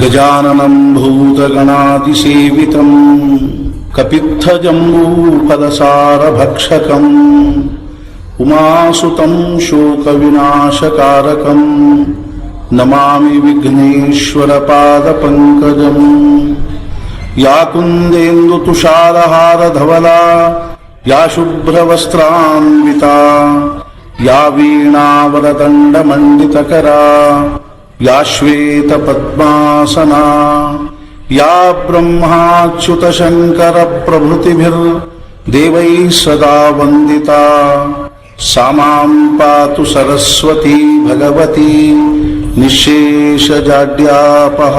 ಗಜಾನನಂ ಭೂತಗಣಾದಿಸೇವಿತಂ ಕಪಿತ್ಥಜಂಬೂಫಲಸಾರಭಕ್ಷಕಂ ಉಮಾಸುತಂ ಶೋಕವಿನಾಶಕಾರಕಂ ನಮಾಮಿ ವಿಘ್ನೇಶ್ವರಪಾದಪಂಕಜಂ ಯಾ ಕುಂದೇಂದು ತುಷಾರಹಾರಧವಲಾ ಯಾ ಶುಭ್ರವಸ್ತ್ರಾನ್ವಿತಾ ಯಾ ವೀಣಾವರದಂಡಮಂಡಿತಕರಾ ಯಾ ಶ್ವೇತಪದ್ಮಾಸನಾ ಯಾ ಬ್ರಹ್ಮಾಚ್ಯುತಶಂಕರಪ್ರಭೃತಿಭಿರ್ದೇವೈಃ ಸದಾ ವಂದಿತಾ ಸಾ ಮಾಂ ಪಾತು ಸರಸ್ವತೀ ಭಗವತಿ ನಿಶ್ಶೇಷಜಾಡ್ಯಾಪಃ.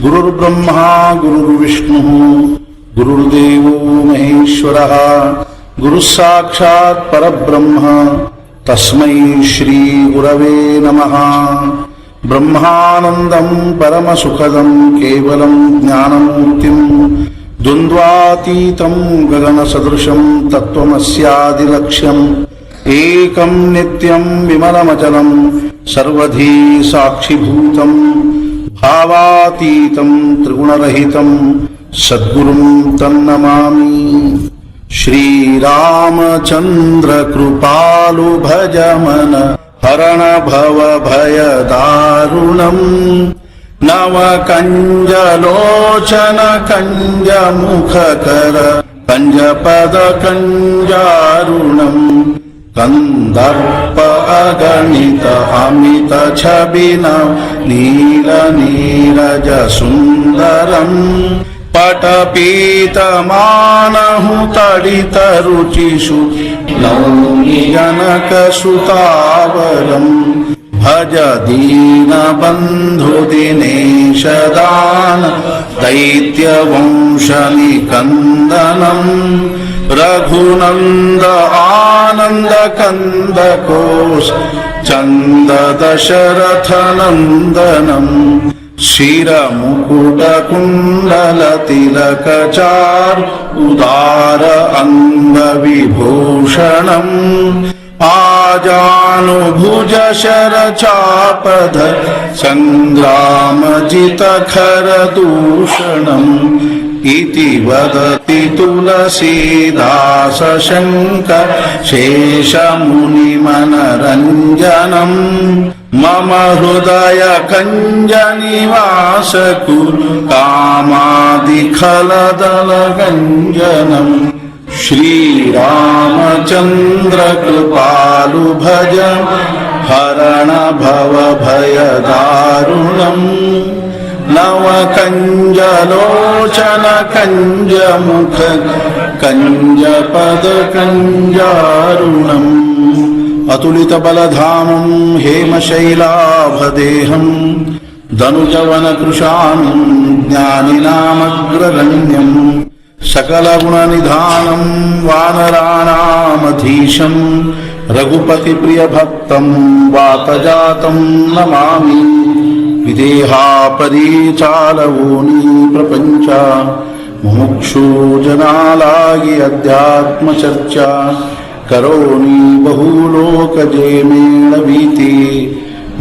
ಗುರುರ್ಬ್ರಹ್ಮಾ ಗುರುರ್ವಿಷ್ಣುಃ ಗುರುರ್ದೇವೋ ಮಹೇಶ್ವರಃ ಗುರುಃ ಸಾಕ್ಷಾತ್ ಪರಬ್ರಹ್ಮ ತಸ್ಮೈ ಶ್ರೀ ಗುರವೇ ನಮಃ. ಬ್ರಹ್ಮಾನಂದಂ ಪರಮಸುಖದಂ ಕೇವಲಂ ಜ್ಞಾನಮೂರ್ತಿಂ ದ್ವಂದ್ವಾತೀತಂ ಗಗನಸದೃಶಂ ತತ್ವಮಸ್ಯಾದಿಲಕ್ಷ್ಯಂ ಏಕಂ ನಿತ್ಯಂ ವಿಮಲಮಚಲಂ ಸರ್ವಧೀ ಸಾಕ್ಷಿಭೂತಂ ಭಾವಾತೀತಂ ತ್ರಿಗುಣರಹಿತಂ ಸದ್ಗುರುಂ ತನ್ನಮಾಮಿ. ಶ್ರೀರಾಮಚಂದ್ರ ಕೃಪಾಲು ಭಜಮನ ಹರಣ ಭವ ಭಯ ದಾರುಣಂ ನವ ಕಂಜಲೋಚನ ಕಂಜ ಮುಖಕರ ಕಂಜಪದ ಕಂಜಾರುಣಂ ಕಂದರ್ಪ ಅಗಣಿತ ಅಮಿತ ಛಬಿನ ನೀಲ ನೀರಜ ಸುಂದರಂ ಪಟಪೀತಮಾನಹು ತಡಿತ ರುಚಿಷು ನೌಮಿ ಜನಕ ಸುತಾವರಂ ಭಜ ದೀನ ಬಂಧು ದಿನೇಶ ದಾನ ದೈತ್ಯ ವಂಶ ನಿಕಂದನಂ ರಘುನಂದ ಆನಂದ ಕಂದ ಕೋಶ ಚಂದ ದಶರಥ ನಂದನಂ ಶಿರ ಮುಕುಟ ಕುಂಡಲ ತಿಲಕ ಚಾರು ಉದಾರ ಅಂಗ ವಿಭೂಷಣಂ ಆಜಾನುಭುಜ ಶರ ಚಾಪಧ ಸಂಗ್ರಾಮ ಜಿತ ಖರ ದೂಷಣಂ ಇತಿ ವದತಿ ತುಳಸೀದಾಸ ಶಂಕರ ಶೇಷ ಮುನಿ ಮನರಂಜನಂ ಮಮ ಹೃದಯ ಕಂಜ ನಿವಾಸ ಕುರು ಕಾಮಾದಿ ಖಲದಲ ಗಂಜನಂ. ಶ್ರೀರಾಮಚಂದ್ರ ಕೃಪಾಲು ಭಜ ಹರಣ ಭವ ಭಯ ದಾರುಣಂ ನವ ಕಂಜಲೋಚನ ಕಂಜ ಮುಖ ಕಂಜ ಪದ ಕಂಜಾರುಣಂ ಅತುಲಿತ ಬಲಧಾಮಂ ಹೇಮಶೈಲಾಭದೇಹಂ ಧನುಜವನ ಕೃಶಾನಂ ಜ್ಞಾನಿನಾಮಗ್ರಗಣ್ಯಂ ಸಕಲ ಗುಣ ನಿಧಾನಂ ವಾನರಾಣಾಮಧೀಶಂ ರಘುಪತಿ ಪ್ರಿಯ ಭಕ್ತಂ ವಾತಜಾತಂ ನಮಾಮಿ. ವಿದೇಹಾಪರಿಚಾಲವೋನಿ ಪ್ರಪಂಚ ಮುಮುಕ್ಷು ಜನಾಲಾಗಿ ಅಧ್ಯಾತ್ಮ ಚರ್ಚಾ ಕರೋನಿ ಬಹುಲೋಕ ಜೇಮೇಣ ಭೀತಿ.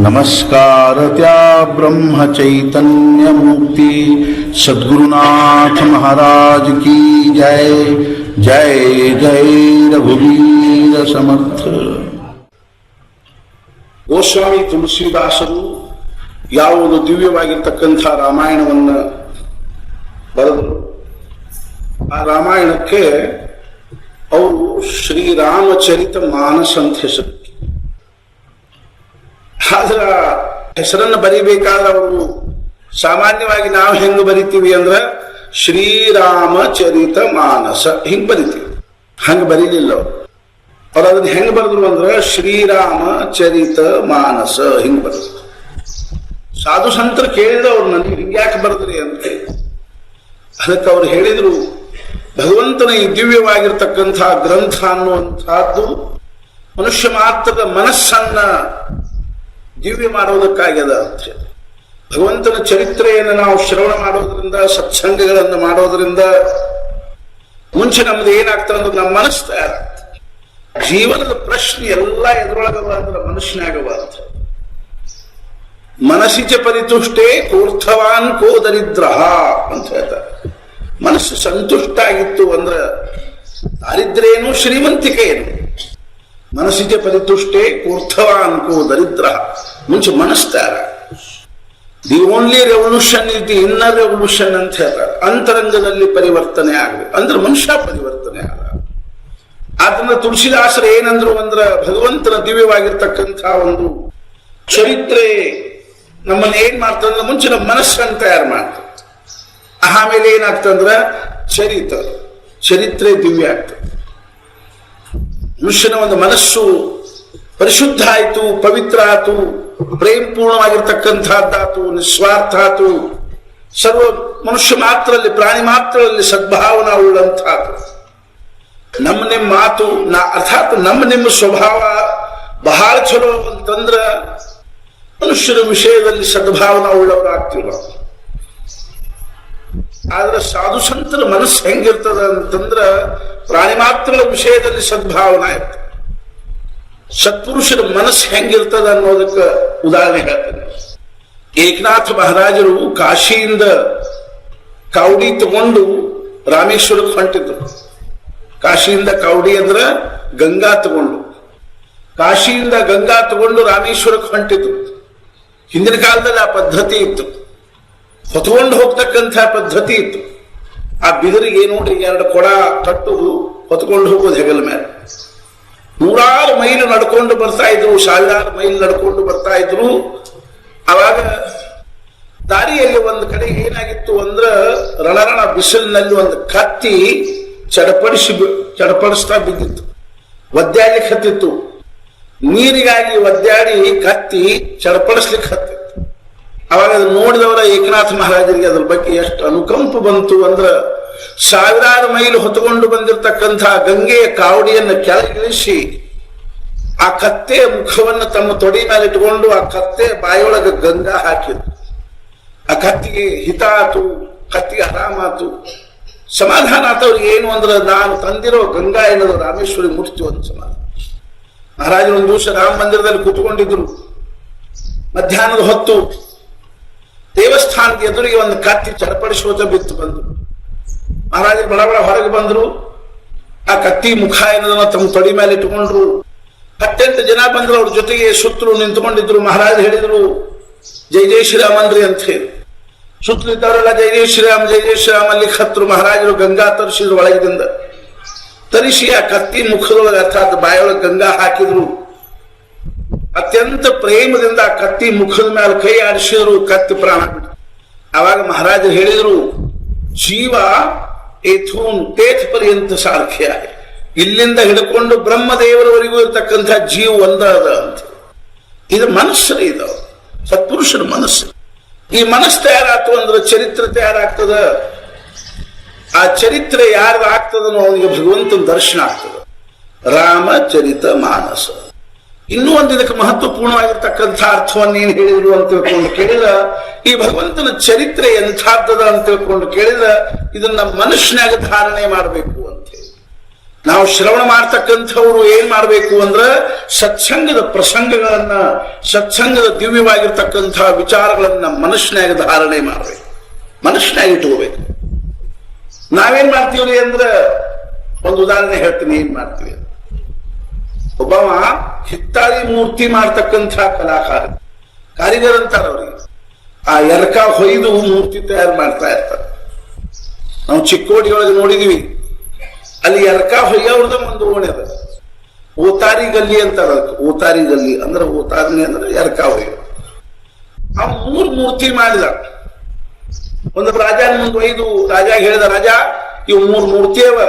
ನಮಸ್ಕಾರ ತ್ಯಾ ಬ್ರಹ್ಮ ಚೈತನ್ಯ ಮುಕ್ತಿ ಸದ್ಗುರುನಾಥ ಮಹಾರಾಜ್ ಕಿ ಜೈ. ಜೈ ಜೈ ರಘುವೀರ ಸಮರ್ಥ. ಗೋಸ್ವಾಮಿ ತುಳಸಿದಾಸರು ಯಾವುದು ದಿವ್ಯವಾಗಿರ್ತಕ್ಕಂಥ ರಾಮಾಯಣವನ್ನು ಬರೆದರು, ಆ ರಾಮಾಯಣಕ್ಕೆ ಅವರು ಶ್ರೀರಾಮಚರಿತ ಮಾನಸ ಅಂತ ಹೆಸರು. ಆದ್ರ ಹೆಸರನ್ನು ಬರಿಬೇಕಾದ್ರೆ ಅವರು ಸಾಮಾನ್ಯವಾಗಿ ನಾವು ಹೆಂಗ್ ಬರಿತೀವಿ ಅಂದ್ರ ಶ್ರೀರಾಮಚರಿತ ಮಾನಸ ಹಿಂಗ್ ಬರಿತೀವಿ, ಹಂಗ ಬರೀಲಿಲ್ಲ ಅವರು. ಅದನ್ನ ಹೆಂಗ್ ಬರೆದ್ರು ಅಂದ್ರ ಶ್ರೀರಾಮಚರಿತ ಮಾನಸ ಹಿಂಗ್ ಬರೆದ್ರು. ಸಾಧು ಸಂತರು ಕೇಳಿದವ್ರು ನನಗೆ ಹಿಂಗ್ಯಾಕೆ ಬರೆದ್ರಿ ಅಂತ. ಅದಕ್ಕೆ ಅವ್ರು ಹೇಳಿದ್ರು, ಭಗವಂತನ ಈ ದಿವ್ಯವಾಗಿರ್ತಕ್ಕಂಥ ಗ್ರಂಥ ಅನ್ನುವಂಥದ್ದು ಮನುಷ್ಯ ಮಾತ್ರದ ಮನಸ್ಸನ್ನ ದಿವ್ಯ ಮಾಡೋದಕ್ಕಾಗ್ಯದ ಅಂತ ಹೇಳಿ. ಭಗವಂತನ ಚರಿತ್ರೆಯನ್ನು ನಾವು ಶ್ರವಣ ಮಾಡೋದ್ರಿಂದ, ಸತ್ಸಂಗಗಳನ್ನು ಮಾಡೋದ್ರಿಂದ ಮುಂಚೆ ನಮ್ದು ಏನಾಗ್ತದೆ ಅಂದ್ರೆ ನಮ್ಮ ಮನಸ್ಸು ತಯಾರಾಗ್ತದೆ. ಜೀವನದ ಪ್ರಶ್ನೆ ಎಲ್ಲ ಎದುರೊಳಗವ ಅಂದ್ರೆ ಮನುಷ್ಯನಾಗವ ಅಂತ. ಮನಸ್ಸಿಚ ಪರಿತುಷ್ಟೇ ಕೋರ್ಥವಾನ್ ಕೋ ದರಿದ್ರ ಅಂತ ಹೇಳ್ತಾರೆ. ಮನಸ್ಸು ಸಂತುಷ್ಟ ಆಗಿತ್ತು ಅಂದ್ರೆ ದಾರಿದ್ರ್ಯ ಏನು ಶ್ರೀಮಂತಿಕೆ ಏನು. ಮನಸ್ಸಿಗೆ ಪರಿತುಷ್ಟೇ ಕೂರ್ಥವಾನ್ ಕೋ ದರಿದ್ರ. ಮುಂಚೆ ಮನಸ್ಸು ತಯಾರ. The only revolution is the inner revolution ಅಂತ ಹೇಳ್ತಾರೆ. ಅಂತರಂಗದಲ್ಲಿ ಪರಿವರ್ತನೆ ಆಗಬೇಕು ಅಂದ್ರೆ ಮನುಷ್ಯ ಪರಿವರ್ತನೆ ಆಗ. ಆದ್ರಿಂದ ತುಳಸಿದಾಸರು ಏನಂದ್ರು ಅಂದ್ರೆ ಭಗವಂತನ ದಿವ್ಯವಾಗಿರ್ತಕ್ಕಂಥ ಒಂದು ಚರಿತ್ರೆ ನಮ್ಮನ್ನು ಏನ್ ಮಾಡ್ತಂದ್ರೆ ಮುಂಚೆ ನಮ್ಮ ಮನಸ್ಸನ್ನು ತಯಾರು ಮಾಡ್ತದೆ. ಆಮೇಲೆ ಏನಾಗ್ತಂದ್ರ ಚರಿತ್ರೆ ದಿವ್ಯ ಆಗ್ತದೆ. ಮನುಷ್ಯನ ಒಂದು ಮನಸ್ಸು ಪರಿಶುದ್ಧ ಆಯಿತು, ಪವಿತ್ರ ಆತು, ಪ್ರೇಮಪೂರ್ಣವಾಗಿರ್ತಕ್ಕಂಥದ್ದಾತು, ನಿಸ್ವಾರ್ಥ ಆತು, ಸರ್ವ ಮನುಷ್ಯ ಮಾತ್ರದಲ್ಲಿ ಪ್ರಾಣಿ ಮಾತ್ರದಲ್ಲಿ ಸದ್ಭಾವನಾ ಉಳ್ಳಂಥದ್ದು. ನಮ್ಮ ನಿಮ್ಮ ಮಾತು ಅರ್ಥಾತ್ ನಮ್ಮ ನಿಮ್ಮ ಸ್ವಭಾವ ಬಹಳ ಚಲೋ ಅಂತಂದ್ರ ಮನುಷ್ಯರ ವಿಷಯದಲ್ಲಿ ಸದ್ಭಾವನಾ ಉಳ್ಳವರಾಗ್ತೀವಿ ನಾವು. ಆದ್ರೆ ಸಾಧು ಸಂತರ ಮನಸ್ಸು ಹೆಂಗಿರ್ತದ ಅಂತಂದ್ರ ಪ್ರಾಣಿ ಮಾತ್ರ ವಿಷಯದಲ್ಲಿ ಸದ್ಭಾವನಾ ಇರ್ತದೆ. ಸತ್ಪುರುಷರ ಮನಸ್ಸು ಹೆಂಗಿರ್ತದ ಅನ್ನೋದಕ್ಕೆ ಉದಾಹರಣೆ ಹೇಳ್ತೇನೆ. ಏಕನಾಥ ಮಹಾರಾಜರು ಕಾಶಿಯಿಂದ ಕಾವಡಿ ತಗೊಂಡು ರಾಮೇಶ್ವರಕ್ಕೆ ಹೊಂಟಿದ್ರು. ಕಾಶಿಯಿಂದ ಕಾವಡಿ ಅಂದ್ರ ಗಂಗಾ ತಗೊಂಡು, ಕಾಶಿಯಿಂದ ಗಂಗಾ ತಗೊಂಡು ರಾಮೇಶ್ವರಕ್ಕೆ ಹೊಂಟಿದ್ರು. ಹಿಂದಿನ ಕಾಲದಲ್ಲಿ ಆ ಪದ್ಧತಿ ಇತ್ತು, ಹೊತ್ಕೊಂಡು ಹೋಗ್ತಕ್ಕಂಥ ಪದ್ಧತಿ ಇತ್ತು. ಆ ಬಿದರಿಗೆ ನೋಡ್ರಿ 2 ಕೊಡ ಕಟ್ಟುದು, ಹೊತ್ಕೊಂಡು ಹೋಗೋದು ಹೆಗಲ ಮೇಲೆ. 100 ಮೈಲು ನಡ್ಕೊಂಡು ಬರ್ತಾ ಇದ್ರು, 1000 ಮೈಲು ನಡ್ಕೊಂಡು ಬರ್ತಾ ಇದ್ರು. ಅವಾಗ ದಾರಿಯಲ್ಲಿ ಒಂದು ಕಡೆ ಏನಾಗಿತ್ತು ಅಂದ್ರ ರಣರಣ ಬಿಸಿಲಿನಲ್ಲಿ ಒಂದು ಕತ್ತಿ ಚಡಪಡಿಸ್ತಾ ಬಿದ್ದಿತ್ತು, ಒದ್ದಾಡ್ಲಿಕ್ಕೆ ಹತ್ತಿತ್ತು. ನೀರಿಗಾಗಿ ಒದ್ದಾಡಿ ಕತ್ತಿ ಚಡಪಡಿಸ್ಲಿಕ್ಕೆ ಹತ್ತಿತ್ತು. ಅವಾಗ ಅದನ್ನು ನೋಡಿದವರ ಏಕನಾಥ ಮಹಾರಾಜರಿಗೆ ಅದ್ರ ಬಗ್ಗೆ ಎಷ್ಟು ಅನುಕಂಪ ಬಂತು ಅಂದ್ರ 1000 ಮೈಲು ಹೊತ್ತುಕೊಂಡು ಬಂದಿರತಕ್ಕಂಥ ಗಂಗೆಯ ಕಾವಡಿಯನ್ನು ಕೆಳಗಿಳಿಸಿ ಆ ಕತ್ತೆ ಮುಖವನ್ನು ತಮ್ಮ ತೊಡಿ ಮೇಲೆ ಇಟ್ಕೊಂಡು ಆ ಕತ್ತೆ ಬಾಯೊಳಗೆ ಗಂಗಾ ಹಾಕಿದ್ರು. ಆ ಕತ್ತಿಗೆ ಹಿತ ಆತು, ಕತ್ತಿಗೆ ಆರಾಮಾತು, ಸಮಾಧಾನ ಆತವ್ರಿಗೆ. ಏನು ಅಂದ್ರೆ ನಾನು ತಂದಿರೋ ಗಂಗಾ ಎನ್ನೋದು ರಾಮೇಶ್ವರಿ ಮುಟ್ತೀವಿ ಅಂತ ಸಮಾಧಾನ. ಮಹಾರಾಜರು ಒಂದು ದಿವಸ ರಾಮ ಮಂದಿರದಲ್ಲಿ ಕೂತ್ಕೊಂಡಿದ್ರು. ಮಧ್ಯಾಹ್ನದ ಹೊತ್ತು ದೇವಸ್ಥಾನದ ಎದುರಿಗೆ ಒಂದು ಕತ್ತಿ ಚಡಪಡಿಸೋತ ಬಿತ್ತು ಬಂದ್ರು. ಮಹಾರಾಜರು ಬಡ ಹೊರಗೆ ಬಂದ್ರು. ಆ ಕತ್ತಿ ಮುಖ ಏನದನ್ನ ತಮ್ಮ ತೊಡಿ ಮೇಲೆ ಇಟ್ಟುಕೊಂಡ್ರು. 10 ಜನ ಬಂದ್ರು, ಅವ್ರ ಜೊತೆಗೆ ಸುತ್ತಲೂ ನಿಂತ್ಕೊಂಡಿದ್ರು. ಮಹಾರಾಜರು ಹೇಳಿದ್ರು ಜೈ ಜೈ ಶ್ರೀರಾಮನ್ರಿ ಅಂತ ಹೇಳಿ. ಸುತ್ತಲೂ ಇದ್ದವರೆಲ್ಲ ಜೈ ಜೈ ಶ್ರೀರಾಮ್ ಜೈ ಜೈ ಶ್ರೀರಾಮ್ ಅಲ್ಲಿ ಹತ್ರು. ಮಹಾರಾಜರು ಗಂಗಾ ತರಿಸಿದ್ರು, ಒಳಗಿದಿಂದ ತರಿಸಿ ಆ ಕತ್ತಿ ಮುಖದೊಳಗೆ ಅರ್ಥಾತ್ ಬಾಯೊಳಗೆ ಗಂಗಾ ಹಾಕಿದ್ರು. ಅತ್ಯಂತ ಪ್ರೇಮದಿಂದ ಆ ಕತ್ತಿ ಮುಖದ ಮೇಲೆ ಕೈ ಆಡಿಸಿದ್ರು, ಕತ್ತಿ ಪ್ರಾಣ ಬಿಟ್ಟು. ಆವಾಗ ಮಹಾರಾಜರು ಹೇಳಿದ್ರು ಜೀವ ಏಥೂನ್ ತೇಥ್ ಪರ್ಯಂತ ಸಾರ್ಖ್ಯ, ಇಲ್ಲಿಂದ ಹಿಡ್ಕೊಂಡು ಬ್ರಹ್ಮದೇವರವರೆಗೂ ಇರತಕ್ಕಂಥ ಜೀವ ಒಂದಾದ ಅಂತ. ಇದು ಮನಸ್ಸು, ಇದು ಸತ್ಪುರುಷರ ಮನಸ್ಸು. ಈ ಮನಸ್ಸು ತಯಾರಾತು ಅಂದ್ರೆ ಚರಿತ್ರೆ ತಯಾರಾಗ್ತದ. ಆ ಚರಿತ್ರೆ ಯಾರ್ದು ಆಗ್ತದನೋ ಅವನಿಗೆ ಭಗವಂತನ ದರ್ಶನ ಆಗ್ತದ. ರಾಮಚರಿತ ಮಾನಸ. ಇನ್ನೂ ಒಂದು ಇದಕ್ಕೆ ಮಹತ್ವಪೂರ್ಣವಾಗಿರ್ತಕ್ಕಂಥ ಅರ್ಥವನ್ನು ಏನ್ ಹೇಳಿದ್ರು ಅಂತ ತಿಳ್ಕೊಂಡು ಕೇಳಿದ, ಈ ಭಗವಂತನ ಚರಿತ್ರೆ ಎಂಥದ್ದದ ಅಂತ ತಿಳ್ಕೊಂಡು ಕೇಳಿದ, ಇದನ್ನ ಮನುಷ್ಯನಾಗ ಧಾರಣೆ ಮಾಡಬೇಕು ಅಂತ ಹೇಳಿ. ನಾವು ಶ್ರವಣ ಮಾಡ್ತಕ್ಕಂಥವ್ರು ಏನ್ ಮಾಡ್ಬೇಕು ಅಂದ್ರ ಸತ್ಸಂಗದ ಪ್ರಸಂಗಗಳನ್ನ, ಸತ್ಸಂಗದ ದಿವ್ಯವಾಗಿರ್ತಕ್ಕಂಥ ವಿಚಾರಗಳನ್ನ ಮನುಷ್ಯನಾಗ ಧಾರಣೆ ಮಾಡಬೇಕು, ಮನುಷ್ಯನಾಗಿ ಇಟ್ಕೋಬೇಕು. ನಾವೇನ್ ಮಾಡ್ತೀವ್ರಿ ಅಂದ್ರ ಒಂದು ಉದಾಹರಣೆ ಹೇಳ್ತೀನಿ ಏನ್ ಮಾಡ್ತೀವಿ. ಒಬ್ಬವ ಹಿತ್ತಾಳಿ ಮೂರ್ತಿ ಮಾಡ್ತಕ್ಕಂಥ ಕಲಾಕಾರ, ಕಾರಿಗರ್ ಅಂತಾರ ಅವ್ರಿಗೆ. ಆ ಎರಕ ಹೊಯ್ದು ಮೂರ್ತಿ ತಯಾರು ಮಾಡ್ತಾ ಇರ್ತಾರೆ. ನಾವು ಚಿಕ್ಕೋಡಿಯೊಳಗೆ ನೋಡಿದೀವಿ, ಅಲ್ಲಿ ಎರಕ ಹೊಯ್ಯವ್ರದ ಒಂದು ಓಣೆ ಅದ, ಓತಾರಿ ಗಲ್ಲಿ ಅಂತಾರ. ಓತಾರಿ ಗಲ್ಲಿ ಅಂದ್ರೆ ಓತಾರನೆ ಅಂದ್ರೆ ಎರಕ ಹೊಯ್ಯ. ಆ 3 ಮೂರ್ತಿ ಮಾಡಿದ. ಒಂದು ರಾಜನ ಮುಂದೆ ಒಯ್ದು ರಾಜ ಹೇಳಿದ, ರಾಜ ಇವು 3 ಮೂರ್ತಿ ಅವ,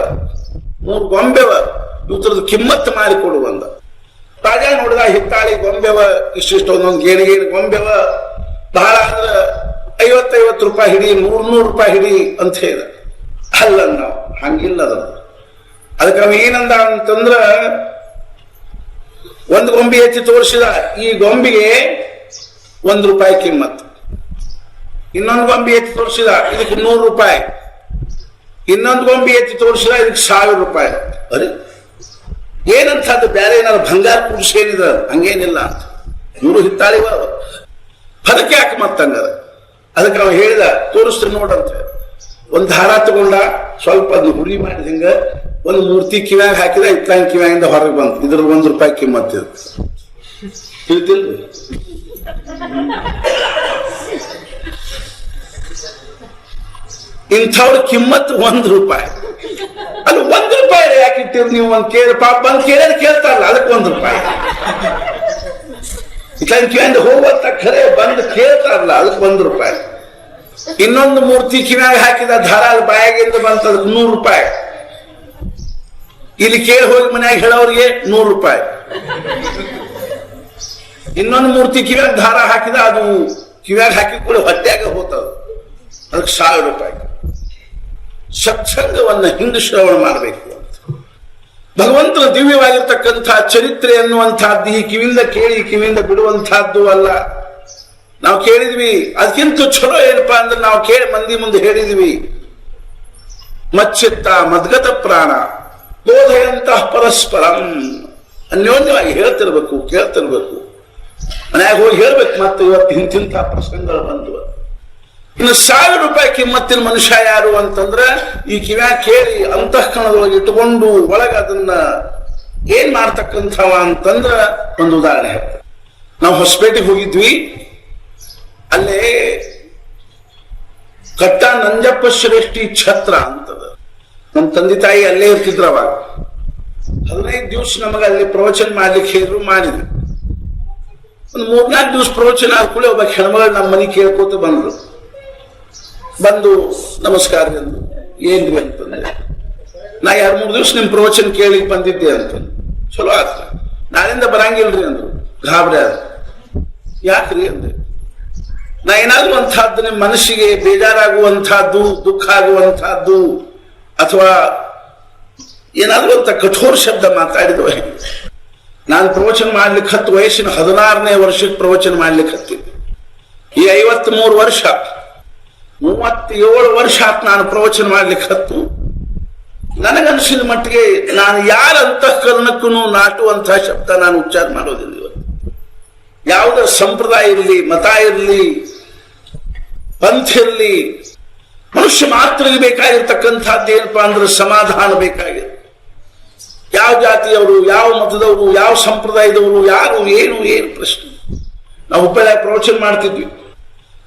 3 ಗೊಂಬೆವ, ಇವ್ರದ್ದು ಕಿಮ್ಮತ್ತು ಮಾಡಿಕೊಡು ಅಂದ. ರಾಜ ನೋಡಿದ, ಹಿತ್ತಾಳಿ ಗೊಂಬೆವ ಇಷ್ಟಿಷ್ಟು, ಒಂದೊಂದು ಗೇಣಿಗೇಣಿ ಗೊಂಬೆವ, ಬಹಳ ಅಂದ್ರೆ 50-50 ರೂಪಾಯಿ ಹಿಡಿ, 100-100 ರೂಪಾಯಿ ಹಿಡಿ ಅಂತ ಹೇಳಿದ. ಅಲ್ಲ, ನಾವು ಹಂಗಿಲ್ಲ ಅದ. ಅದಕ್ಕೆ ಅವ ಏನಂದ ಅಂತಂದ್ರ, ಒಂದು ಗೊಂಬೆ ಎತ್ತಿ ತೋರಿಸಿದ, ಈ ಗೊಂಬೆಗೆ 1 ರೂಪಾಯಿ ಕಿಮ್ಮತ್ತು. ಇನ್ನೊಂದು ಗೊಂಬೆ ಎತ್ತಿ ತೋರಿಸಿದ, ಇದಕ್ಕೆ 100 ರೂಪಾಯಿ. ಇನ್ನೊಂದು ಗೊಂಬೆ ಎತ್ತಿ ತೋರಿಸಿದ, ಇದಕ್ಕೆ 1000 ರೂಪಾಯಿ. ಅರೆ ಏನಂತ ಅದು ಬೇರೆ ಏನಾದ್ರು ಬಂಗಾರ ಕುಡಿಸಿ ಏನಿದ? ಹಂಗೇನಿಲ್ಲ ಅಂತ. ಇವರು ಹಿತ್ತಾಳಿವ. ಅದಕ್ಕೆ ಯಾಕೆ ಮತ್ತಂಗದ ಅದಕ್ಕೆ ನಾವು ಹೇಳಿದ ತೋರಿಸ್ತೀನಿ ನೋಡಂತ ಒಂದ್ ದಾರ ತಗೊಂಡ ಸ್ವಲ್ಪ ಅದು ಹುರಿ ಮಾಡಿದ ಹಿಂಗ ಒಂದು ಮೂರ್ತಿ ಕಿವ್ಯಾಗ ಹಾಕಿದ ಇತ್ತಂಗ್ ಕಿವ್ಯಾಗಿಂದ ಹೊರಗೆ ಬಂತು ಇದ್ರ ₹1 ಕಿಮ್ಮತ್ತಿದ ತಿಳಿದಿಲ್ರಿ ಇಂಥವ್ರ ಕಿಮ್ಮತ್ತು ₹1 ಅಲ್ಲಿ ₹1 ಯಾಕೆ ಇಟ್ಟಿರಿ ನೀವು ಒಂದ್ ಕೇಳಿ ಪಾಪ ಬಂದ್ ಕೇಳಿದ್ರೆ ಕೇಳ್ತಾರಲ್ಲ ಅದಕ್ಕೆ ₹1 ಇತ್ತಂಗ್ ಕಿವ್ಯಾಂದ ಹೋಗುವಂತ ಖರೆ ಬಂದು ಕೇಳ್ತಾರಲ್ಲ ಅದಕ್ಕೆ ₹1 ಇನ್ನೊಂದು ಮೂರ್ತಿ ಕಿವ್ಯಾಗ ಹಾಕಿದ ದಾರ ಅಲ್ಲಿ ಬಾಯಾಗಿಂದ ಬಂತ ಅದಕ್ಕೆ ₹100 ಇಲ್ಲಿ ಕೇಳಿ ಹೋಗಿ ಮನ್ಯಾಗ ಹೇಳೋರಿಗೆ ₹100 ಇನ್ನೊಂದು ಮೂರ್ತಿ ಕಿವ್ಯಾಗ ದಾರ ಹಾಕಿದ ಅದು ಕಿವ್ಯಾಗ ಹಾಕಿ ಕೂಡ ಹೊಟ್ಟೆಯಾಗ ಹೋಗ್ತದ ಅದಕ್ಕೆ ₹1000 ಸತ್ಸಂಗವನ್ನ ಹಿಂದೆ ಶ್ರವಣ ಮಾಡಬೇಕು ಅಂತ ಭಗವಂತನ ದಿವ್ಯವಾಗಿರ್ತಕ್ಕಂಥ ಚರಿತ್ರೆ ಎನ್ನುವಂತಹದ್ದು ಈ ಕಿವಿಯಿಂದ ಕೇಳಿ ಕಿವಿಯಿಂದ ಬಿಡುವಂತಹದ್ದು ಅಲ್ಲ. ನಾವು ಕೇಳಿದ್ವಿ ಅದಕ್ಕಿಂತ ಚಲೋ ಏನಪ್ಪಾ ಅಂದ್ರೆ ನಾವು ಕೇಳಿ ಮಂದಿ ಮುಂದೆ ಹೇಳಿದ್ವಿ ಮಚ್ಚಿತ್ತ ಮದ್ಗತ ಪ್ರಾಣ ಬೋಧೆಯಂತಹ ಪರಸ್ಪರಂ ಅನ್ಯೋನ್ಯವಾಗಿ ಹೇಳ್ತಿರ್ಬೇಕು ಕೇಳ್ತಿರ್ಬೇಕು ಮನ್ಯಾಗ ಹೋಗಿ ಹೇಳ್ಬೇಕು ಮತ್ತೆ ಇವತ್ತು ಇಂತಿಂಥ ಪ್ರಸಂಗಗಳು ಬಂದು ಇನ್ನು ₹1000 ಕಿಮ್ಮತ್ತಿನ ಮನುಷ್ಯ ಯಾರು ಅಂತಂದ್ರ ಈ ಕಿವ್ಯಾಗ ಕೇಳಿ ಅಂತಃಕರಣದೊಳಗೆ ಇಟ್ಟುಕೊಂಡು ಒಳಗ ಅದನ್ನ ಏನ್ ಮಾಡ್ತಕ್ಕಂಥವ ಅಂತಂದ್ರ ಒಂದು ಉದಾಹರಣೆ ಹೇಳ್ತಾರೆ. ನಾವು ಹೊಸಪೇಟೆಗೆ ಹೋಗಿದ್ವಿ, ಅಲ್ಲೇ ಕಟ್ಟ ನಂಜಪ್ಪ ಶ್ರೇಷ್ಠಿ ಛತ್ರ ಅಂತದ. ನಮ್ಮ ತಂದೆ ತಾಯಿ ಅಲ್ಲೇ ಇರ್ತಿದ್ರು. ಅವಾಗ 15 ದಿವಸ ನಮಗೆ ಅಲ್ಲಿ ಪ್ರವಚನ ಮಾಡ್ಲಿಕ್ಕೆ ಹೇಳಿದ್ರು, ಮಾಡಿದ್ವಿ. ಒಂದು 3-4 ದಿವಸ ಪ್ರವಚನ ಆದ ಕೂಡಲೇ ಒಬ್ಬ ಹೆಣ್ಮಗಳು ನಮ್ಮ ಮನೆ ಕೇಳ್ಕೋತ ಬಂದು ನಮಸ್ಕಾರ ಅಂದ್ರು. ಏನ್ರಿ ಅಂತಂದ್ರೆ, ನಾ 2-3 ದಿವಸ ನಿಮ್ ಪ್ರವಚನ ಕೇಳಿ ಬಂದಿದ್ದೆ ಅಂತ. ಚಲೋ ಆತ, ನಾಳಿಂದ ಬರಂಗಿಲ್ರಿ ಅಂದ್ರು. ಗಾಬರಿ ಆದ. ಯಾಕ್ರಿ ಅಂದ್ರೆ, ನಾ ಏನಾದ್ರು ಅಂತಹದ್ದು ನಿಮ್ಮ ಮನಸ್ಸಿಗೆ ಬೇಜಾರಾಗುವಂತಹದ್ದು, ದುಃಖ ಆಗುವಂತಹದ್ದು, ಅಥವಾ ಏನಾದ್ರು ಅಂತ ಕಠೋರ ಶಬ್ದ ಮಾತಾಡಿದ್ವ. ನಾನು ಪ್ರವಚನ ಮಾಡ್ಲಿಕ್ಕೆ 10 ವಯಸ್ಸಿನ 16ನೇ ವರ್ಷಕ್ಕೆ ಪ್ರವಚನ ಮಾಡ್ಲಿಕ್ಕೆ ಹತ್ತಿದ್ದೆ. ಈ 53 ವರ್ಷ 37 ವರ್ಷ ಆತ್ ನಾನು ಪ್ರವಚನ ಮಾಡ್ಲಿಕ್ಕೆ ಹತ್ತು. ನನಗನ್ಸಿದ ಮಟ್ಟಿಗೆ ನಾನು ಯಾರ ಅಂತಃಕರಣಕ್ಕೂ ನಾಟುವಂತಹ ಶಬ್ದ ನಾನು ಉಚ್ಚಾರ ಮಾಡೋದಿಲ್ಲ. ಇವತ್ತು ಯಾವುದರ ಸಂಪ್ರದಾಯ ಇರಲಿ, ಮತ ಇರಲಿ, ಪಂಥ ಇರಲಿ, ಮನುಷ್ಯ ಮಾತ್ರಗೆ ಬೇಕಾಗಿರ್ತಕ್ಕಂಥದ್ದು ಏನಪ್ಪಾ ಅಂದ್ರೆ ಸಮಾಧಾನ ಬೇಕಾಗಿದೆ. ಯಾವ ಜಾತಿಯವರು, ಯಾವ ಮತದವರು, ಯಾವ ಸಂಪ್ರದಾಯದವರು, ಯಾರು ಏನು ಪ್ರಶ್ನೆ. ನಾವು ಹುಬ್ಬಳ್ಳಿ ಪ್ರವಚನ ಮಾಡ್ತಿದ್ವಿ.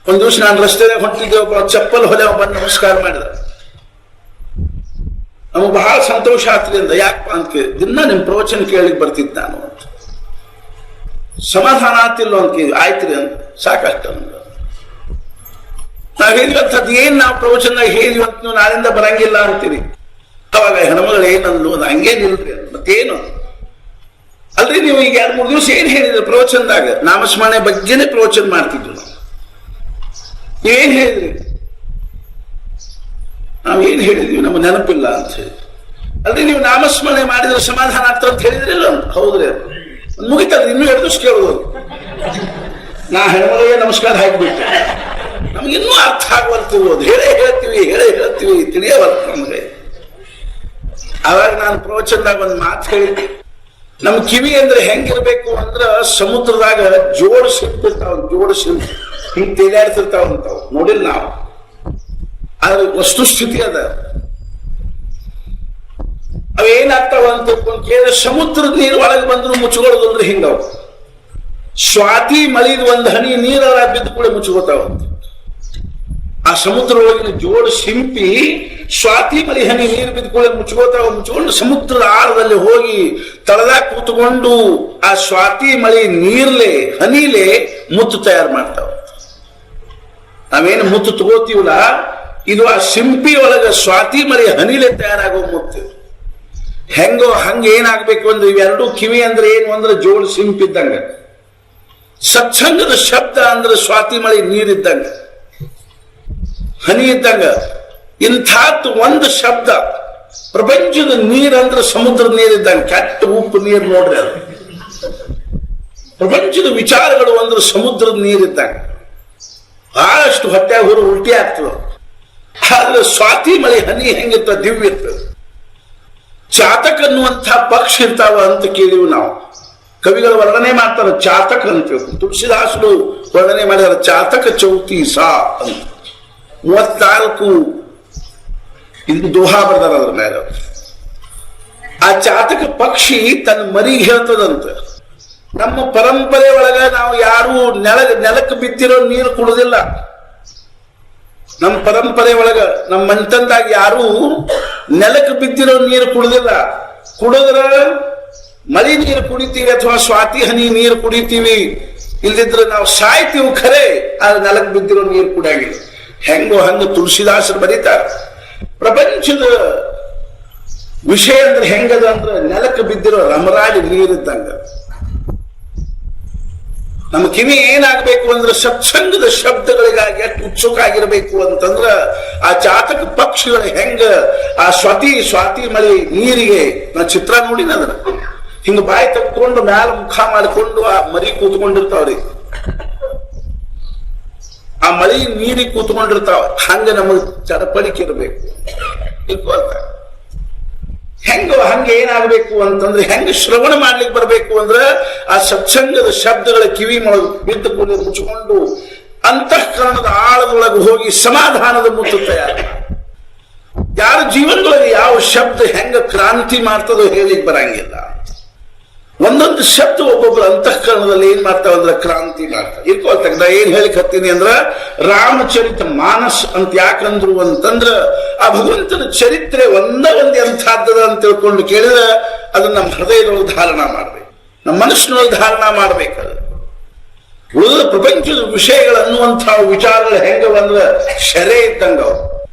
ಒಂದ್ ದಿವಸ ನಾನು ರಸ್ತೆದಾಗ ಹೊಂಟಿದ್ದೆ, ಒಬ್ಬ ಚಪ್ಪಲ್ ಹೊಲೆ ಬಂದು ನಮಸ್ಕಾರ ಮಾಡಿದ. ನಮಗೆ ಬಹಳ ಸಂತೋಷ ಆತ್ರಿ ಅಂದ. ಯಾಕಪ್ಪ ಅಂತ ಕೇಳಿ, ದಿನ ನಿಮ್ ಪ್ರವಚನ ಕೇಳಿಕ್ ಬರ್ತಿದ್ದ ನಾನು ಅಂತ. ಸಮಾಧಾನ ಆತಿಲ್ಲ ಅಂತ ಕೇಳಿ, ಆಯ್ತ್ರಿ ಅಂತ. ಸಾಕಷ್ಟ ನಾವ್ ಹೇಳಿವಂಥದ್ದು ಏನ್ ನಾವು ಪ್ರವಚನದಾಗ ಹೇಳಿವಿ ಅಂತ ನೀವು ನಾಳಿಂದ ಬರಂಗಿಲ್ಲ ಅಂತೀರಿ. ಅವಾಗ ಹೆಣ್ಮಗಳು ಏನಂದ್ಲು, ಅದು ಹಂಗೇನಿಲ್ರಿ. ಮತ್ತೇನು ಅಲ್ರಿ, ನೀವು ಈಗ 2-3 ದಿವಸ ಏನ್ ಹೇಳಿದ್ರಿ ಪ್ರವಚನದಾಗ? ನಾಮಸ್ಮರಣೆ ಬಗ್ಗೆನೇ ಪ್ರವಚನ ಮಾಡ್ತಿದ್ವಿ ನಾವು. ನೀವೇನ್ ಹೇಳಿದ್ರಿ? ನಾವೇನ್ ಹೇಳಿದ್ವಿ ನಮ್ಮ ನೆನಪಿಲ್ಲ ಅಂತ ಹೇಳಿ. ಅಲ್ರಿ, ನೀವು ನಾಮಸ್ಮರಣೆ ಮಾಡಿದ್ರೆ ಸಮಾಧಾನ ಆಗ್ತದೆ ಅಂತ ಹೇಳಿದ್ರಿಲ್ಲ ಅಂತ. ಹೌದ್ರಿ, ಮುಗಿತದ. ಇನ್ನೂ 2 ದಿವಸ ಕೇಳೋದು. ನಾ ಹೆಣ್ಮಗಳಿಗೆ ನಮಸ್ಕಾರ ಹಾಕಿಬಿಟ್ಟೆ. ನಮ್ಗಿನ್ನೂ ಅರ್ಥ ಆಗುವಂತಿರೋದು. ಹೇಳೇ ಹೇಳ್ತೀವಿ ತಿಳಿಯವರ್ತ ನಮಗೆ. ಅವಾಗ ನಾನು ಪ್ರವಚನದಾಗ ಒಂದು ಮಾತು ಹೇಳಿದ್ದೆ. ನಮ್ ಕಿವಿ ಅಂದ್ರೆ ಹೆಂಗಿರ್ಬೇಕು ಅಂದ್ರ ಸಮುದ್ರದಾಗ ಜೋಡ್ ಸಿಕ್ತಿರ್ತಾವ, ಹಿಂಗ್ ತೇಲಾಡ್ತಿರ್ತಾವಂತಾವ್. ನೋಡಿಲ್ಲ ನಾವು, ಆದ್ರೆ ವಸ್ತುಸ್ಥಿತಿ ಅದ. ಅವೇನಾಗ್ತಾವ ಅಂತ ಕೇಳಿದ್ರೆ, ಸಮುದ್ರದ ನೀರು ಒಳಗೆ ಬಂದ್ರು ಮುಚ್ಕೊಳ್ಳೋದಂದ್ರೆ ಹಿಂಗವ್. ಸ್ವಾತಿ ಮಳಿದ ಒಂದ್ ಹನಿ ನೀರ ಬಿದ್ದು ಕೂಡ ಮುಚ್ಕೋತಾವಂತ. ಆ ಸಮುದ್ರ ಒಳಗಿನ ಜೋಡ್ ಸಿಂಪಿ ಸ್ವಾತಿ ಮಳಿ ಹನಿ ನೀರು ಬಿದ್ದುಕೊಳ್ಳಿ ಮುಚ್ಕೊಂಡು ಸಮುದ್ರದ ಆಳದಲ್ಲಿ ಹೋಗಿ ತಳದಾಗ ಕೂತ್ಕೊಂಡು ಆ ಸ್ವಾತಿ ಮಳಿ ನೀರ್ಲೆ ಹನಿಲೆ ಮುತ್ತು ತಯಾರು ಮಾಡ್ತಾವ. ನಾವೇನು ಮುತ್ತು ತಗೋತೀವಲ್ಲ, ಇದು ಆ ಸಿಂಪಿ ಒಳಗ ಸ್ವಾತಿ ಮಳಿ ಹನಿಲೆ ತಯಾರಾಗೋ ಮುತ್ತು. ಹೆಂಗೋ ಹಂಗ ಏನಾಗ್ಬೇಕು ಅಂದ್ರೆ, ಇವೆರಡೂ ಕಿವಿ ಅಂದ್ರೆ ಏನು ಅಂದ್ರೆ ಜೋಡ್ ಸಿಂಪಿದ್ದಂಗ, ಸತ್ಸಂಗದ ಶಬ್ದ ಅಂದ್ರೆ ಸ್ವಾತಿ ಮಳಿ ನೀರಿದ್ದಂಗ, ಹನಿ ಇದ್ದಂಗ. ಇಂಥದ್ದು ಒಂದು ಶಬ್ದ ಪ್ರಪಂಚದ ನೀರಂದ್ರೆ ಸಮುದ್ರದ ನೀರಿದ್ದಂಗ. ಕೆಟ್ಟ ಉಪ್ಪು ನೀರು ನೋಡ್ರಿ, ಅದು ಪ್ರಪಂಚದ ವಿಚಾರಗಳು ಅಂದ್ರೆ ಸಮುದ್ರದ ನೀರಿದ್ದಂಗ. ಬಹಳಷ್ಟು ಹೊಟ್ಟೆ ಹೊರ ಉಲ್ಟಿ ಆಗ್ತದ. ಆದ್ರೆ ಸ್ವಾತಿ ಮಳೆ ಹನಿ ಹೆಂಗಿರ್ತದ, ದಿವ್ಯ ಇರ್ತದೆ. ಚಾತಕ ಅನ್ನುವಂಥ ಪಕ್ಷಿ ಇರ್ತಾವ ಅಂತ ಕೇಳಿವಿ ನಾವು. ಕವಿಗಳು ವರ್ಣನೆ ಮಾಡ್ತಾರೆ, ಚಾತಕ ಅಂತ. ತುಳಸಿದಾಸರು ವರ್ಣನೆ ಮಾಡಿದಾರೆ ಚಾತಕ ಚೌತೀಸ ಅಂತ. 34 ಇದು ದೋಹಾ ಬರ್ದಾರ ಅದ್ರ ಮೇಲೆ. ಆ ಚಾತಕ ಪಕ್ಷಿ ತನ್ನ ಮರಿಗೆ ಹೇಳ್ತದಂತ, ನಮ್ಮ ಪರಂಪರೆ ಒಳಗ ನಾವು ಯಾರು ನೆಲಕ್ಕೆ ಬಿದ್ದಿರೋ ನೀರು ಕುಡುದಿಲ್ಲ. ನಮ್ಮ ಪರಂಪರೆ ಒಳಗ ನಮ್ಮ ಮನೆತನದಾಗ ಯಾರು ನೆಲಕ್ಕೆ ಬಿದ್ದಿರೋ ನೀರು ಕುಡುದಿಲ್ಲ. ಕುಡಿದ್ರ ಮಳಿ ನೀರು ಕುಡಿತೀವಿ ಅಥವಾ ಸ್ವಾತಿ ಹನಿ ನೀರು ಕುಡಿತೀವಿ, ಇಲ್ದಿದ್ರೆ ನಾವು ಸಾಯ್ತೀವಿ ಖರೆ, ಆದ್ರೆ ನೆಲಕ್ಕೆ ಬಿದ್ದಿರೋ ನೀರು ಕುಡಿಯಾಗಿಲ್ಲ. ಹೆಂಗೋ ಹಂಗ ತುಳಸಿದಾಸರು ಬರೀತಾರೆ. ಪ್ರಪಂಚದ ವಿಷಯ ಅಂದ್ರೆ ಹೆಂಗದ ಅಂದ್ರೆ ನೆಲಕ್ಕೆ ಬಿದ್ದಿರೋ ರಮರಾಡಿ ನೀರಿದ್ದಂಗ. ನಮ್ಮ ಕಿವಿ ಏನಾಗಬೇಕು ಅಂದ್ರೆ ಸತ್ಸಂಗದ ಶಬ್ದಗಳಿಗಾಗಿ ಎಷ್ಟು ಉತ್ಸುಕ ಆಗಿರಬೇಕು ಅಂತಂದ್ರ ಆ ಚಾತಕ ಪಕ್ಷಿಗಳ ಹೆಂಗ ಆ ಸ್ವಾತಿ ಮಳೆ ನೀರಿಗೆ ನಾ ಚಿತ್ರ ನೋಡಿನ ಅದನ್ನ ಹಿಂಗ ಬಾಯಿ ತಕ್ಕೊಂಡು ಮ್ಯಾಲ ಮುಖ ಮಾಡಿಕೊಂಡು ಆ ಮರಿ ಕೂತ್ಕೊಂಡಿರ್ತಾವ್ರಿ, ಆ ಮಳಿ ನೀರಿಗೆ ಕೂತ್ಕೊಂಡಿರ್ತಾವ. ಹಂಗ ನಮಗ್ ಚಡಪಡಿಕೆ ಇರಬೇಕು. ಹಂಗೆ ಏನಾಗಬೇಕು ಅಂತಂದ್ರೆ ಹೆಂಗ ಶ್ರವಣ ಮಾಡ್ಲಿಕ್ಕೆ ಬರ್ಬೇಕು ಅಂದ್ರ ಆ ಸತ್ಸಂಗದ ಶಬ್ದಗಳ ಕಿವಿ ಬಿದ್ದುಕೊಂಡು ಮುಚ್ಚಿಕೊಂಡು ಅಂತಃಕರಣದ ಆಳದೊಳಗೆ ಹೋಗಿ ಸಮಾಧಾನದ ಮುತ್ತು ತಯಾರ. ಯಾರ ಜೀವನದೊಳಗೆ ಯಾವ ಶಬ್ದ ಹೆಂಗ ಕ್ರಾಂತಿ ಮಾಡ್ತದೋ ಹೇಳಿಕ್ ಬರಂಗಿಲ್ಲ. ಒಂದೊಂದು ಶಬ್ದ ಒಬ್ಬೊಬ್ಬರ ಅಂತಃಕರಣದಲ್ಲಿ ಏನ್ ಮಾಡ್ತಾವ ಅಂದ್ರ ಕ್ರಾಂತಿ ಮಾಡ್ತಾವ. ಇರ್ಕೊಳ್ತಾಗ ನಾ ಏನ್ ಹೇಳಿಕ್ ಹತ್ತೀನಿ ಅಂದ್ರ ರಾಮಚರಿತ ಮಾನಸ್ ಅಂತ ಯಾಕಂದ್ರು ಅಂತಂದ್ರ ಆ ಭಗವಂತನ ಚರಿತ್ರೆ ಒಂದ ಎಂಥಾದ್ದದ ಅಂತ ತಿಳ್ಕೊಂಡು ಕೇಳಿದ್ರೆ ಅದನ್ನ ನಮ್ಮ ಹೃದಯದೊಳಗೆ ಧಾರಣ ಮಾಡ್ಬೇಕು, ನಮ್ಮ ಮನಸ್ಸಿನೊಳಗೆ ಧಾರಣ ಮಾಡ್ಬೇಕದ. ಉಳಿದ ಪ್ರಪಂಚದ ವಿಷಯಗಳನ್ನುವಂತಹ ವಿಚಾರಗಳು ಹೆಂಗವ ಅಂದ್ರ ಶರೆ ಇದ್ದಂಗ.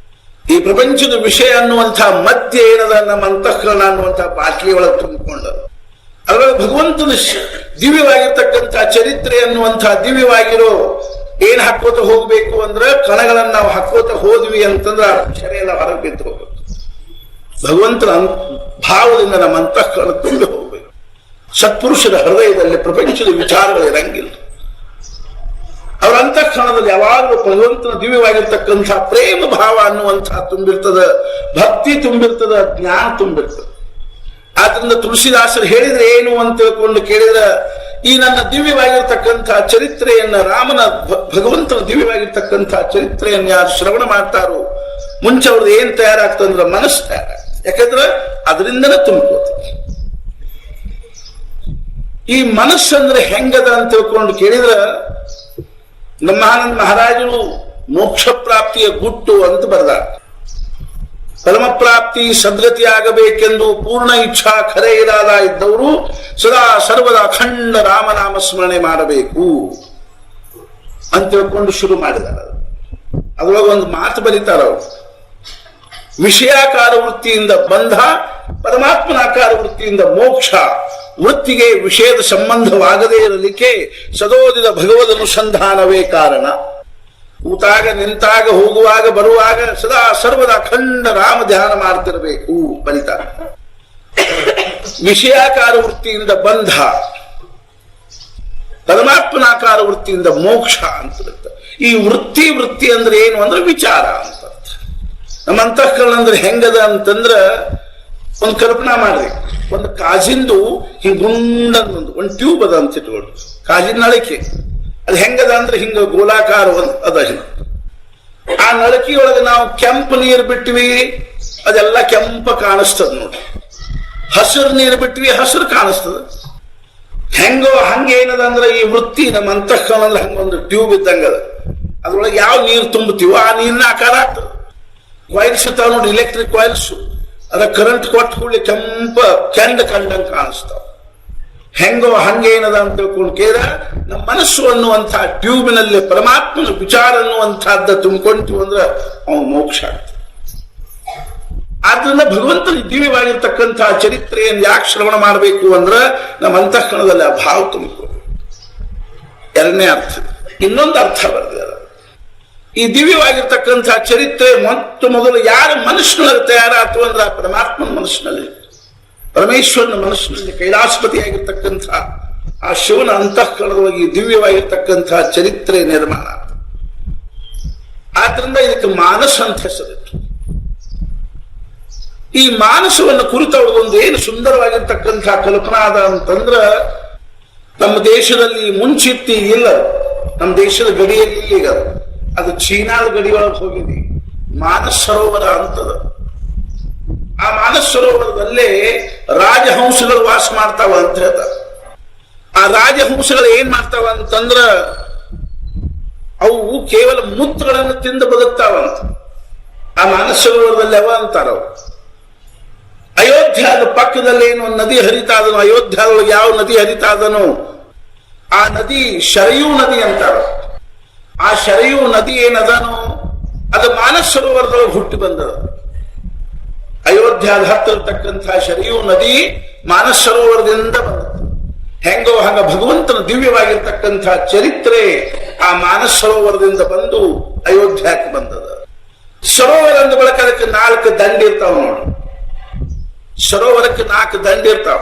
ಈ ಪ್ರಪಂಚದ ವಿಷಯ ಅನ್ನುವಂತಹ ಮಧ್ಯ ಏನದ ನಮ್ಮ ಅಂತಃಕರಣ ಅನ್ನುವಂತಹ ಬಾಟ್ಲಿ ಒಳಗೆ ತುಂಬಿಕೊಂಡ ಅದರೊಳಗೆ ಭಗವಂತನ ದಿವ್ಯವಾಗಿರ್ತಕ್ಕಂತಹ ಚರಿತ್ರೆ ಅನ್ನುವಂತಹ ದಿವ್ಯವಾಗಿರೋ ಏನ್ ಹಾಕೋತ ಹೋಗ್ಬೇಕು ಅಂದ್ರೆ ಕಣಗಳನ್ನ ನಾವು ಹಾಕೋತ ಹೋದ್ವಿ ಅಂತಂದ್ರೆ ಅಕ್ಷರ ಎಲ್ಲ ಹೊರಗೆ ಬಿದ್ದು ಹೋಗ್ಬೇಕು. ಭಗವಂತನ ಭಾವದಿಂದ ನಮ್ಮ ಅಂತಃಕರಣ ತುಂಬಿ ಹೋಗ್ಬೇಕು. ಸತ್ಪುರುಷರ ಹೃದಯದಲ್ಲಿ ಪ್ರಪಂಚದ ವಿಚಾರಗಳು ಇರಂಗಿಲ್ಲ. ಅವರ ಅಂತಃಕರಣದಲ್ಲಿ ಯಾವಾಗಲೂ ಭಗವಂತನ ದಿವ್ಯವಾಗಿರ್ತಕ್ಕಂಥ ಪ್ರೇಮ ಭಾವ ಅನ್ನುವಂತಹ ತುಂಬಿರ್ತದ, ಭಕ್ತಿ ತುಂಬಿರ್ತದ, ಜ್ಞಾನ ತುಂಬಿರ್ತದ. ಆದ್ರಿಂದ ತುಳಸಿದಾಸರು ಹೇಳಿದ್ರೆ ಏನು ಅಂತ ತಿಳ್ಕೊಂಡು ಕೇಳಿದ್ರೆ ಈ ನನ್ನ ದಿವ್ಯವಾಗಿರ್ತಕ್ಕಂಥ ಚರಿತ್ರೆಯನ್ನ, ರಾಮನ ಭಗವಂತನ ದಿವ್ಯವಾಗಿರ್ತಕ್ಕಂಥ ಚರಿತ್ರೆಯನ್ನ ಯಾರು ಶ್ರವಣ ಮಾಡ್ತಾರೋ ಮುಂಚೆ ಅವ್ರದ್ದು ಏನ್ ತಯಾರಾಗ್ತಂದ್ರ ಮನಸ್ಸು ತಯಾರಾಗ್ತದೆ. ಯಾಕಂದ್ರೆ ಅದರಿಂದನೇ ತುಂಬಿಕೋತದೆ. ಈ ಮನಸ್ಸಂದ್ರೆ ಹೆಂಗದ ಅಂತ ತಿಳ್ಕೊಂಡು ಕೇಳಿದ್ರ ನಮ್ಮ ಆನಂದ ಮಹಾರಾಜರು ಮೋಕ್ಷ ಪ್ರಾಪ್ತಿಯ ಗುಟ್ಟು ಅಂತ ಬರೆದಾರ. ಪರಮ ಪ್ರಾಪ್ತಿ ಸದ್ಗತಿ ಆಗಬೇಕೆಂದು ಪೂರ್ಣ ಇಚ್ಛಾ ಖರೆ ಇರಾದ ಇದ್ದವರು ಸದಾ ಸರ್ವದ ಅಖಂಡ ರಾಮನಾಮ ಸ್ಮರಣೆ ಮಾಡಬೇಕು ಅಂತ ತಿಳ್ಕೊಂಡು ಶುರು ಮಾಡಿದಾರ. ಅದ್ರೊಳಗೆ ಒಂದು ಮಾತು ಬರೀತಾರ ಅವರು, ವಿಷಯಾಕಾರ ವೃತ್ತಿಯಿಂದ ಬಂಧ, ಪರಮಾತ್ಮನಾಕಾರ ವೃತ್ತಿಯಿಂದ ಮೋಕ್ಷ. ವೃತ್ತಿಗೆ ವಿಷಯದ ಸಂಬಂಧವಾಗದೇ ಇರಲಿಕ್ಕೆ ಸದೋದಿದ ಭಗವದ್ ಅನುಸಂಧಾನವೇ ಕಾರಣ. ಕೂತಾಗ ನಿಂತಾಗ ಹೋಗುವಾಗ ಬರುವಾಗ ಸದಾ ಸರ್ವದ ಅಖಂಡ ರಾಮ ಧ್ಯಾನ ಮಾಡ್ತಿರಬೇಕು ಬಲಿತಾರ. ವಿಷಯಾಕಾರ ವೃತ್ತಿಯಿಂದ ಬಂಧ, ಪರಮಾತ್ಮನಾಕಾರ ವೃತ್ತಿಯಿಂದ ಮೋಕ್ಷ ಅಂತ. ಈ ವೃತ್ತಿ ಅಂದ್ರೆ ಏನು ಅಂದ್ರೆ ವಿಚಾರ ಅಂತ. ನಮ್ಮ ಅಂತಃಕರಣ ಅಂದ್ರೆ ಹೆಂಗದ ಅಂತಂದ್ರ ಒಂದು ಕಲ್ಪನಾ ಮಾಡ್ರಿ, ಒಂದು ಕಾಜಿಂದು ಹಿಂಗ ಗುಂಡಂದು ಒಂದು ಟ್ಯೂಬ್ ಅದ ಅಂತ ಇಟ್ಕೊಳ್ರಿ, ಕಾಜಿನ ನಳಿಕೆ. ಅದು ಹೆಂಗದ ಅಂದ್ರೆ ಹಿಂಗ ಗೋಲಾಕಾರ ಅದ. ಆ ನಳಕಿಯೊಳಗೆ ನಾವು ಕೆಂಪು ನೀರು ಬಿಟ್ವಿ, ಅದೆಲ್ಲ ಕೆಂಪ ಕಾಣಿಸ್ತದ ನೋಡ್ರಿ. ಹಸಿರು ನೀರು ಬಿಟ್ವಿ, ಹಸಿರು ಕಾಣಿಸ್ತದ. ಹೆಂಗೋ ಹಂಗೇನದ ಅಂದ್ರೆ ಈ ವೃತ್ತಿ ನಮ್ಮ ಅಂತಃಕರಣ ಅಂದ್ರೆ ಹಂಗೊಂದು ಟ್ಯೂಬ್ ಇದ್ದಂಗದ. ಅದ್ರೊಳಗೆ ಯಾವ ನೀರು ತುಂಬುತ್ತೀವೋ ಆ ನೀರಿನ ಆಕಾರ ಆಗ್ತದೆ. ಕಾಯಿಲ್ಸ್ ಇರ್ತಾವ ನೋಡಿ, ಎಲೆಕ್ಟ್ರಿಕ್ ಕಾಯಿಲ್ಸ್, ಅದ ಕರೆಂಟ್ ಕೊಟ್ಟು ಕೂಡಲಿ ಕೆಂಪ ಕಂಡಂಗೆ ಕಾಣಿಸ್ತಾವ. ಹೆಂಗೋ ಹಂಗೇನದ ಅಂತ ತಿಳ್ಕೊಂಡು ಕೇಳ ನಮ್ಮ ಮನಸ್ಸು ಅನ್ನುವಂತಹ ಟ್ಯೂಬಿನಲ್ಲಿ ಪರಮಾತ್ಮನ ವಿಚಾರ ಅನ್ನುವಂತಹದ್ದ ತುಂಬಿಕೊಂತೀವಿ ಅಂದ್ರೆ ಅವನು ಮೋಕ್ಷ ಆಗ್ತದೆ. ಆದ್ರಿಂದ ಭಗವಂತನ ದಿವ್ಯವಾಗಿರ್ತಕ್ಕಂತಹ ಚರಿತ್ರೆಯನ್ನು ಯಾಕೆ ಶ್ರವಣ ಮಾಡಬೇಕು ಅಂದ್ರೆ ನಮ್ಮ ಅಂತಃಕರಣದಲ್ಲಿ ಆ ಭಾವ ತುಂಬಿಕೊಳ್ಬೇಕು. ಎರಡನೇ ಅರ್ಥ. ಇನ್ನೊಂದು ಅರ್ಥ ಬರ್ತದೆ, ಈ ದಿವ್ಯವಾಗಿರ್ತಕ್ಕಂತಹ ಚರಿತ್ರೆ ಮೊದಲು ಯಾರ ಮನಸ್ಸಿನೊಳಗೆ ತಯಾರಾಯ್ತು ಅಂದ್ರೆ ಆ ಪರಮಾತ್ಮನ ಮನಸ್ಸಿನಲ್ಲಿ, ಪರಮೇಶ್ವರನ ಮನಸ್ಸಿನಲ್ಲಿ ಕೈಲಾಸಪತಿಯಾಗಿರ್ತಕ್ಕಂಥ ಆ ಶಿವನ ಅಂತಃಕರಣದೊಳಗೆ ದಿವ್ಯವಾಗಿರ್ತಕ್ಕಂತಹ ಚರಿತ್ರೆ ನಿರ್ಮಾಣ. ಆದ್ರಿಂದ ಇದಕ್ಕೆ ಮಾನಸ ಅಂತ ಹೆಸರಿತ್ತು. ಈ ಮಾನಸವನ್ನು ಕುರಿತವ್ರದೊಂದು ಏನು ಸುಂದರವಾಗಿರ್ತಕ್ಕಂಥ ಕಲ್ಪನಾ ಅದ ಅಂತಂದ್ರ ನಮ್ಮ ದೇಶದಲ್ಲಿ ಮುಂಚಿತ್ತಿ ಇಲ್ಲ, ನಮ್ಮ ದೇಶದ ಗಡಿಯಲ್ಲಿ ಈಗ ಅದು ಚೀನಾದ ಗಡಿ ಒಳಗೆ ಹೋಗಿದೆ. ಮಾನಸ ಸರೋವರ ಅಂತದ. ಆ ಮಾನಸ ಸರೋವರದಲ್ಲೇ ರಾಜಹಂಸಗಳು ವಾಸ ಮಾಡ್ತಾವ ಅಂತ ಹೇಳ್ತಾರೆ. ಆ ರಾಜಹಂಸಗಳು ಏನ್ ಮಾಡ್ತಾವ ಅಂತಂದ್ರ ಅವು ಕೇವಲ ಮುತ್ತುಗಳನ್ನು ತಿಂದು ಬದುಕ್ತಾವಂತ. ಆ ಮಾನಸ ಸರೋವರದಲ್ಲಿ ಅವ ಅಂತಾರವು. ಅಯೋಧ್ಯದ ಪಕ್ಕದಲ್ಲಿ ಏನು ನದಿ ಹರಿತಾ ಅದನು, ಅಯೋಧ್ಯದೊಳಗೆ ಯಾವ ನದಿ ಹರಿತಾ ಅದನು, ಆ ನದಿ ಶರಯೂ ನದಿ ಅಂತಾರ. ಆ ಶರಯೂ ನದಿ ಏನದನು ಅದು ಮಾನಸ ಸರೋವರದೊಳಗೆ ಹುಟ್ಟಿ ಬಂದದ. ಅಯೋಧ್ಯದ ಹತ್ತಿರತಕ್ಕಂತಹ ಶರಯೂ ನದಿ ಮಾನಸ ಸರೋವರದಿಂದ ಬಂದದ. ಹೆಂಗೋ ಹಂಗ ಭಗವಂತನ ದಿವ್ಯವಾಗಿರ್ತಕ್ಕಂತಹ ಚರಿತ್ರೆ ಆ ಮಾನಸ ಸರೋವರದಿಂದ ಬಂದು ಅಯೋಧ್ಯಕ್ಕೆ ಬಂದದ. ಸರೋವರ ಅಂದ ಬಳಕ ಅದಕ್ಕೆ 4 ದಂಡಿ ಇರ್ತಾವ ನೋಡಿ. ಸರೋವರಕ್ಕೆ 4 ದಂಡಿ ಇರ್ತಾವ.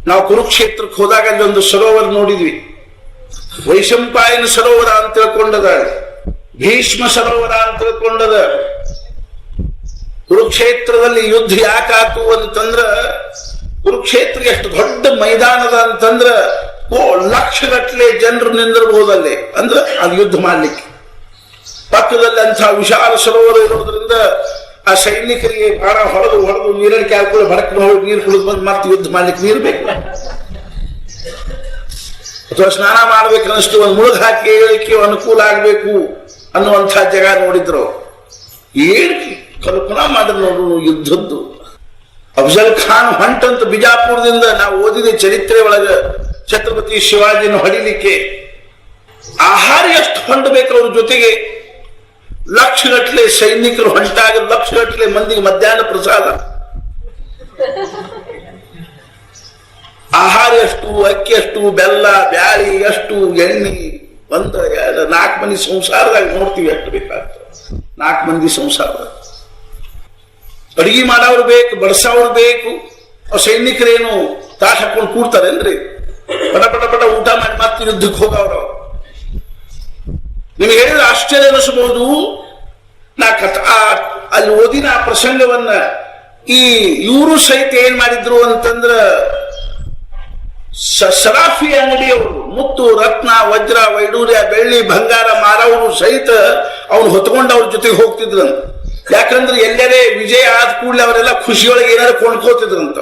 ನಾವು ಕುರುಕ್ಷೇತ್ರಕ್ಕೆ ಹೋದಾಗ ಅಲ್ಲಿ ಒಂದು ಸರೋವರ ನೋಡಿದ್ವಿ. ವೈಶಂಪಾಯನ ಸರೋವರ ಅಂತ ತಿಳ್ಕೊಂಡದ, ಭೀಷ್ಮ ಸರೋವರ ಅಂತ ತಿಳ್ಕೊಂಡದ. ಕುರುಕ್ಷೇತ್ರದಲ್ಲಿ ಯುದ್ಧ ಯಾಕಾತು ಅಂತಂದ್ರ ಕುರುಕ್ಷೇತ್ರ ಎಷ್ಟು ದೊಡ್ಡ ಮೈದಾನದ ಅಂತಂದ್ರ ಲಕ್ಷಗಟ್ಟಲೆ ಜನರು ನಿಂದಿರಬಹುದಲ್ಲಿ, ಅಂದ್ರೆ ಅದು ಯುದ್ಧ ಮಾಡ್ಲಿಕ್ಕೆ. ಪಕ್ಕದಲ್ಲಿ ಅಂಥ ವಿಶಾಲ ಸರೋವರ ಇರೋದ್ರಿಂದ ಆ ಸೈನಿಕರಿಗೆ ಬಹಳ ಹೊಡೆದು ನೀರಲ್ಲಿ ಕ್ಯಾಲ್ಕುಲ ಬಡಕ್ ಹೋಗಿ ನೀರು ಕುಡಿದು ಬಂದು ಮತ್ತೆ ಯುದ್ಧ ಮಾಡ್ಲಿಕ್ಕೆ ನೀರು ಬೇಕು. ಅಥವಾ ಸ್ನಾನ ಮಾಡ್ಬೇಕನ್ನಷ್ಟು ಒಂದು ಮುಳುಗ್ ಹಾಕಿ ಏಳಿಕೆ ಅನುಕೂಲ ಆಗ್ಬೇಕು ಅನ್ನುವಂಥ ಜಾಗ ನೋಡಿದ್ರು. ಏನ್ ಕಲ್ಪನಾ ಮಾಡಿದ್ರು ನೋಡು ಯುದ್ಧದ್ದು. ಅಫಜಲ್ ಖಾನ್ ಹೊಂಟಂತ ಬಿಜಾಪುರದಿಂದ ನಾವು ಓದಿದ ಚರಿತ್ರೆ ಒಳಗ ಛತ್ರಪತಿ ಶಿವಾಜಿನ ಹೊಡಿಲಿಕ್ಕೆ ಆಹಾರ ಎಷ್ಟು ಹೊಂಡಬೇಕು ಅವ್ರ ಜೊತೆಗೆ. ಲಕ್ಷಗಟ್ಟಲೆ ಸೈನಿಕರು ಹೊಂಟಾಗ ಲಕ್ಷಗಟ್ಟಲೆ ಮಂದಿಗೆ ಮಧ್ಯಾಹ್ನ ಪ್ರಸಾದ. ಆಹಾರ ಎಷ್ಟು, ಅಕ್ಕಿ ಎಷ್ಟು, ಬೆಲ್ಲ ಬ್ಯಾಳಿ ಎಷ್ಟು, ಎಣ್ಣೆ, 1 2 4 ಮಂದಿ ಸಂಸಾರದಾಗ ನೋಡ್ತೀವಿ ಎಷ್ಟು ಬೇಕಾಗ್ತದೆ. 4 ಮಂದಿ ಸಂಸಾರದಾಗ ಅಡಿಗೆ ಮಾಡೋರು ಬೇಕು, ಬಡಸವ್ರು ಬೇಕು. ಸೈನಿಕರೇನು ತಾಟ್ ಹಾಕೊಂಡು ಕೂಡ್ತಾರೇನ್ರಿ? ಪಟ ಪಟ ಪಟ ಊಟ ಮಾಡಿ ಮತ್ತೆ ಯುದ್ಧಕ್ಕೆ ಹೋಗವ್ರು. ನಿಮಗೆ ಹೇಳಿದ್ರೆ ಆಶ್ಚರ್ಯ ಅನಿಸಬಹುದು. ಅಲ್ಲಿ ಓದಿನ ಆ ಪ್ರಸಂಗವನ್ನ ಈ ಇವರು ಸಹಿತ ಏನ್ ಮಾಡಿದ್ರು ಅಂತಂದ್ರ ಸರಾಫಿ ಅಂಗಡಿಯವರು ಮುತ್ತು ರತ್ನ ವಜ್ರ ವೈಡೂರ್ಯ ಬೆಳ್ಳಿ ಬಂಗಾರ ಮಾರವರು ಸಹಿತ ಅವ್ನು ಹೊತ್ಕೊಂಡು ಅವ್ರ ಜೊತೆಗೆ ಹೋಗ್ತಿದ್ರಂತ. ಯಾಕಂದ್ರೆ ಎಲ್ಲರೇ ವಿಜಯ ಆದ ಕೂಡಲೇ ಅವರೆಲ್ಲ ಖುಷಿಯೊಳಗೆ ಏನಾದ್ರು ಕೊಂಡ್ಕೋತಿದ್ರಂತ.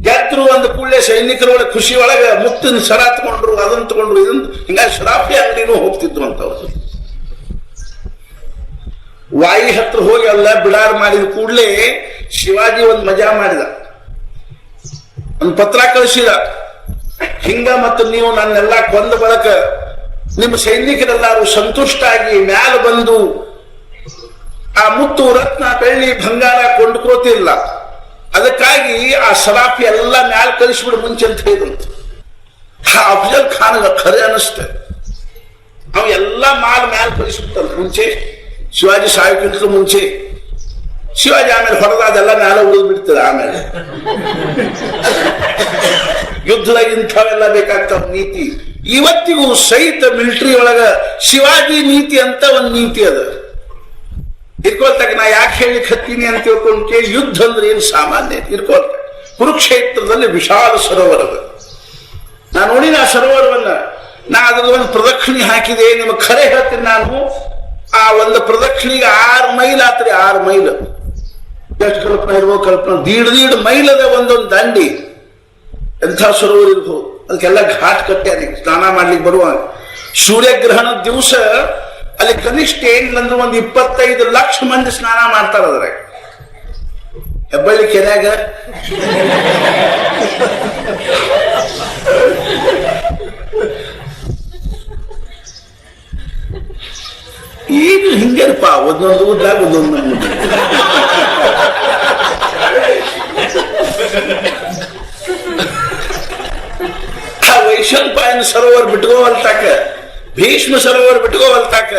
ಗೆದ್ರು ಅಂದ ಕೂಡಲೇ ಸೈನಿಕರೊಳಗೆ ಖುಷಿ ಒಳಗೆ ಮುತ್ತಿನ ಸರ ತಗೊಂಡ್ರು, ಅದನ್ನ ತಗೊಂಡ್ರು, ಇದನ್ನ ಹಿಂಗಾಗಿ ಶರಾಫಿ ಅಂಗಡಿನೂ ಹೋಗ್ತಿದ್ರು ಅಂತ ಅವರು. ವಾಯಿ ಹತ್ರ ಹೋಗಿ ಅಲ್ಲ ಬಿಡಾರ್ ಮಾಡಿದ ಕೂಡಲೇ ಶಿವಾಜಿ ಒಂದು ಮಜಾ ಮಾಡಿದ. ಒಂದು ಪತ್ರ ಕಳಿಸಿದ, ಹಿಂಗ ಮತ್ತು ನೀವು ನನ್ನೆಲ್ಲ ಕೊಂದ ಬಳಕ ನಿಮ್ಮ ಸೈನಿಕರೆಲ್ಲರೂ ಸಂತುಷ್ಟ ಆಗಿ ಮ್ಯಾಲ ಬಂದು ಆ ಮುತ್ತು ರತ್ನ ಬೆಳ್ಳಿ ಬಂಗಾರ ಕೊಂಡ್ಕೋತಿಲ್ಲ, ಅದಕ್ಕಾಗಿ ಆ ಸರಾಫಿ ಎಲ್ಲ ಮ್ಯಾಲ ಕಳಿಸ್ಬಿಡು ಮುಂಚೆ ಅಂತ ಹೇಳಿದಂತ. ಆ ಅಫಜಲ್ ಖಾನ್ ಖರೆ ಅನಿಸ್ತೆ. ಅವ ಎಲ್ಲ ಮ್ಯಾಲ ಕಳಿಸ್ಬಿಡ್ತಂತ ಮುಂಚೆ, ಶಿವಾಜಿ ಸಾಯೋಕ್ಕಿಂತ ಮುಂಚೆ. ಶಿವಾಜಿ ಆಮೇಲೆ ಹೊಡೆದಾದೆಲ್ಲ ಮ್ಯಾಲ ಉಳಿದು ಬಿಡ್ತದೆ. ಆಮೇಲೆ ಯುದ್ಧದಾಗ ಇಂಥವೆಲ್ಲ ಬೇಕಾಗ್ತಾವ ನೀತಿ. ಇವತ್ತಿಗೂ ಸಹಿತ ಮಿಲಿಟರಿ ಒಳಗ ಶಿವಾಜಿ ನೀತಿ ಅಂತ ಒಂದು ನೀತಿ ಅದ. ಇರ್ಕೊಳ್ತಾಗ ನಾ ಯಾಕೆ ಹೇಳಿಕ್ ಹತ್ತೀನಿ ಅಂತ ತಿಳ್ಕೊಂಡು ಕೇಳಿ, ಯುದ್ಧ ಅಂದ್ರೆ ಏನು ಸಾಮಾನ್ಯ ಇರ್ಕೊಳ್ತಾ. ಕುರುಕ್ಷೇತ್ರದಲ್ಲಿ ವಿಶಾಲ ಸರೋವರ ಅದ. ನಾ ನೋಡಿನ ಆ ಸರೋವರವನ್ನ, ನಾ ಅದ್ರ ಒಂದು ಪ್ರದಕ್ಷಿಣೆ ಹಾಕಿದೆ. ನಿಮಗೆ ಖರೆ ಹೇಳ್ತೀನಿ, ನಾನು ಆ ಒಂದು ಪ್ರದಕ್ಷಿಣೆಗೆ 6 ಮೈಲ್ ಆತ್ರಿ. 6 ಮೈಲ್ ಎಷ್ಟು ಕಲ್ಪನೆ ಇರ್ಬೋದು? ಕಲ್ಪನೆ ದೀಡ್ ಮೈಲ್ ಅದ ಒಂದೊಂದು ದಂಡಿ. ಎಂಥ ಸರೋವರ ಇರ್ಬೋದು. ಅದಕ್ಕೆಲ್ಲ ಘಾಟ್ ಕಟ್ಟೆ. ಅದಕ್ಕೆ ಸ್ನಾನ ಮಾಡ್ಲಿಕ್ಕೆ ಬರುವಾಗ ಸೂರ್ಯಗ್ರಹಣದ ದಿವಸ ಅಲ್ಲಿ ಕನಿಷ್ಠ ಏನಿಲ್ಲಂದ್ರೆ 25 ಲಕ್ಷ ಮಂದಿ ಸ್ನಾನ ಮಾಡ್ತಾರ. ಅದ್ರಾಗ ಹೆಬ್ಬಳ್ಳಿ ಕೆರೆಯಾಗ ಏನು ಹಿಂಗೇನಪ್ಪ, ಒಂದೊಂದು ಊರಾಗ ಒಂದೊಂದು. ಆ ವೈಶಂಪಾಯನ ಸರೋವರ ಬಿಟ್ಕೋವಲ್ತಾಕ, ಭೀಷ್ಮ ಸರೋವರ ಬಿಟ್ಕೋವಲ್ತಾಕ.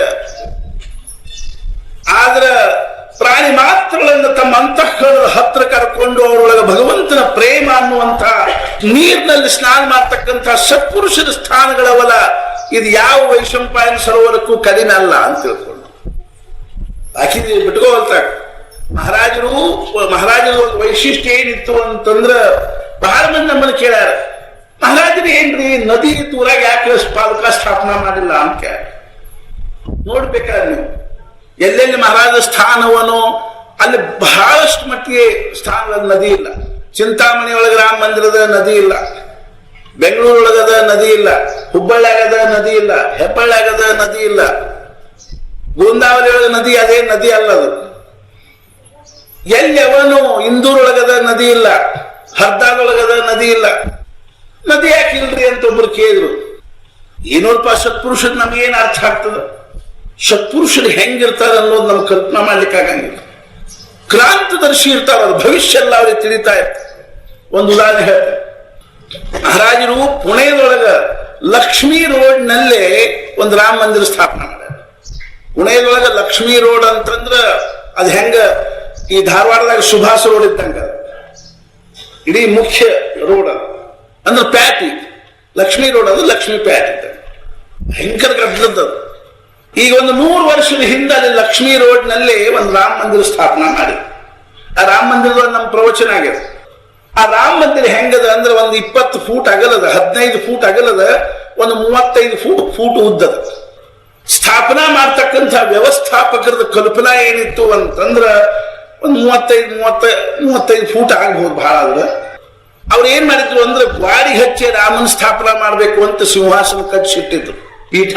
ಆದ್ರ ಪ್ರಾಣಿ ಮಾತ್ರಗಳನ್ನು ತಮ್ಮ ಅಂತಃಕರಣದ ಹತ್ರ ಕರ್ಕೊಂಡು ಅವರೊಳಗೆ ಭಗವಂತನ ಪ್ರೇಮ ಅನ್ನುವಂಥ ನೀರಿನಲ್ಲಿ ಸ್ನಾನ ಮಾಡ್ತಕ್ಕಂಥ ಸತ್ಪುರುಷರ ಸ್ಥಾನಗಳವಲ್ಲ. ಇದು ಯಾವ ವೈಶಂಪಾಯನ ಸರೋವರಕ್ಕೂ ಕಡಿಮೆ ಅಲ್ಲ ಅಂತ ತಿಳ್ಕೊಂಡು ಹಾಕಿದ್ವಿ. ಬಿಟ್ಕೋವಲ್ತಾಕ ಮಹಾರಾಜರು ಒಂದು ವೈಶಿಷ್ಟ್ಯ ಏನಿತ್ತು ಅಂತಂದ್ರ ಬಹಳ ಮಂದಿ ನಮ್ಮನ್ನು ಕೇಳ್ಯಾರ, ಮಹಾರಾಜರು ಏನ್ರಿ ನದಿ ಊರಾಗ ಯಾಕೆ ಪಾದಕ ಸ್ಥಾಪನಾ ಮಾಡಿಲ್ಲ ಅಂತ ನೋಡ್ಬೇಕಾದ್ರೆ ನೀವು ಎಲ್ಲೆಲ್ಲಿ ಮಹಾರಾಜ ಸ್ಥಾನವನೋ ಅಲ್ಲಿ ಬಹಳಷ್ಟು ಮಟ್ಟಿಗೆ ಸ್ಥಾನದ ನದಿ ಇಲ್ಲ. ಚಿಂತಾಮಣಿ ಒಳಗೆ ರಾಮ ಮಂದಿರದ ನದಿ ಇಲ್ಲ, ಬೆಂಗಳೂರೊಳಗದ ನದಿ ಇಲ್ಲ, ಹುಬ್ಬಳ್ಳಿಯಾಗದ ನದಿ ಇಲ್ಲ, ಹೆಬ್ಬಳ್ಳಿಯಾಗದ ನದಿ ಇಲ್ಲ, ಗೋಂದಾವಲಿ ಒಳಗ ನದಿ ಅದೇ ನದಿ ಅಲ್ಲದು. ಎಲ್ಲಿ ಅವನು ಇಂದೂರೊಳಗದ ನದಿ ಇಲ್ಲ, ಹರ್ದಾದೊಳಗದ ನದಿ ಇಲ್ಲ. ನದಿ ಯಾಕೆ ಇಲ್ರಿ ಅಂತ ಒಬ್ರು ಕೇಳಿದ್ರು. ಏನೋಲ್ಪ ಸತ್ಪುರುಷರು ನಮಗೇನು ಅರ್ಥ ಆಗ್ತದ? ಸತ್ಪುರುಷರು ಹೆಂಗಿರ್ತಾರ ಅನ್ನೋದು ನಮ್ಗೆ ಕಲ್ಪನಾ ಮಾಡ್ಲಿಕ್ಕೆ ಆಗಂಗಿಲ್ಲ. ಕ್ರಾಂತದರ್ಶಿ ಇರ್ತಾರ, ಅದು ಭವಿಷ್ಯ ಎಲ್ಲ ಅವ್ರಿಗೆ ತಿಳಿತಾ ಇರ್ತಾರೆ. ಒಂದು ಉದಾಹರಣೆ ಹೇಳ್ತಾರೆ. ಮಹಾರಾಜರು ಪುಣೆದೊಳಗ ಲಕ್ಷ್ಮೀ ರೋಡ್ ನಲ್ಲೇ ಒಂದು ರಾಮ ಮಂದಿರ ಸ್ಥಾಪನೆ ಮಾಡ್ಯಾರ. ಪುಣೆದೊಳಗ ಲಕ್ಷ್ಮೀ ರೋಡ್ ಅಂತಂದ್ರ ಅದು ಹೆಂಗ ಈ ಧಾರವಾಡದಾಗ ಸುಭಾಷ್ ರೋಡ್ ಇದ್ದಂಗ ಇಡೀ ಮುಖ್ಯ ರೋಡ್ ಅಂದ್ರೆ ಪ್ಯಾಟಿ. ಲಕ್ಷ್ಮೀ ರೋಡ್ ಅದು ಲಕ್ಷ್ಮೀ ಪ್ಯಾಟ್ ಇದ್ದ ಭಯಂಕರ ಗದ್ದಲದ್ದು. ಈಗ ಒಂದು 100 ವರ್ಷದ ಹಿಂದೆ ಅಲ್ಲಿ ಲಕ್ಷ್ಮೀ ರೋಡ್ ನಲ್ಲಿ ಒಂದು ರಾಮ ಮಂದಿರ ಸ್ಥಾಪನಾ ಮಾಡಿ ಆ ರಾಮ ಮಂದಿರದಲ್ಲಿ ನಮ್ಮ ಪ್ರವಚನ ಆಗ್ಯದ. ಆ ರಾಮ ಮಂದಿರ ಹೆಂಗದ ಅಂದ್ರೆ ಒಂದು 20 ಫೂಟ್ ಅಗಲದ, 15 ಫೂಟ್ ಅಗಲದ, ಒಂದು 35 ಫೂಟ್ ಉದ್ದದ. ಸ್ಥಾಪನಾ ಮಾಡ್ತಕ್ಕಂಥ ವ್ಯವಸ್ಥಾಪಕರದ ಕಲ್ಪನಾ ಏನಿತ್ತು ಅಂತಂದ್ರ ಒಂದು 35 ಫೂಟ್ ಆಗಬಹುದು ಬಹಳ. ಆದ್ರೆ ಅವ್ರು ಏನ್ ಮಾಡಿದ್ರು ಅಂದ್ರೆ ಗಾಡಿ ಹಚ್ಚಿ ರಾಮನ ಸ್ಥಾಪನಾ ಮಾಡ್ಬೇಕು ಅಂತ ಸಿಂಹಾಸನ ಕಟ್ಟಿಸಿಟ್ಟಿದ್ರು ಪೀಠ.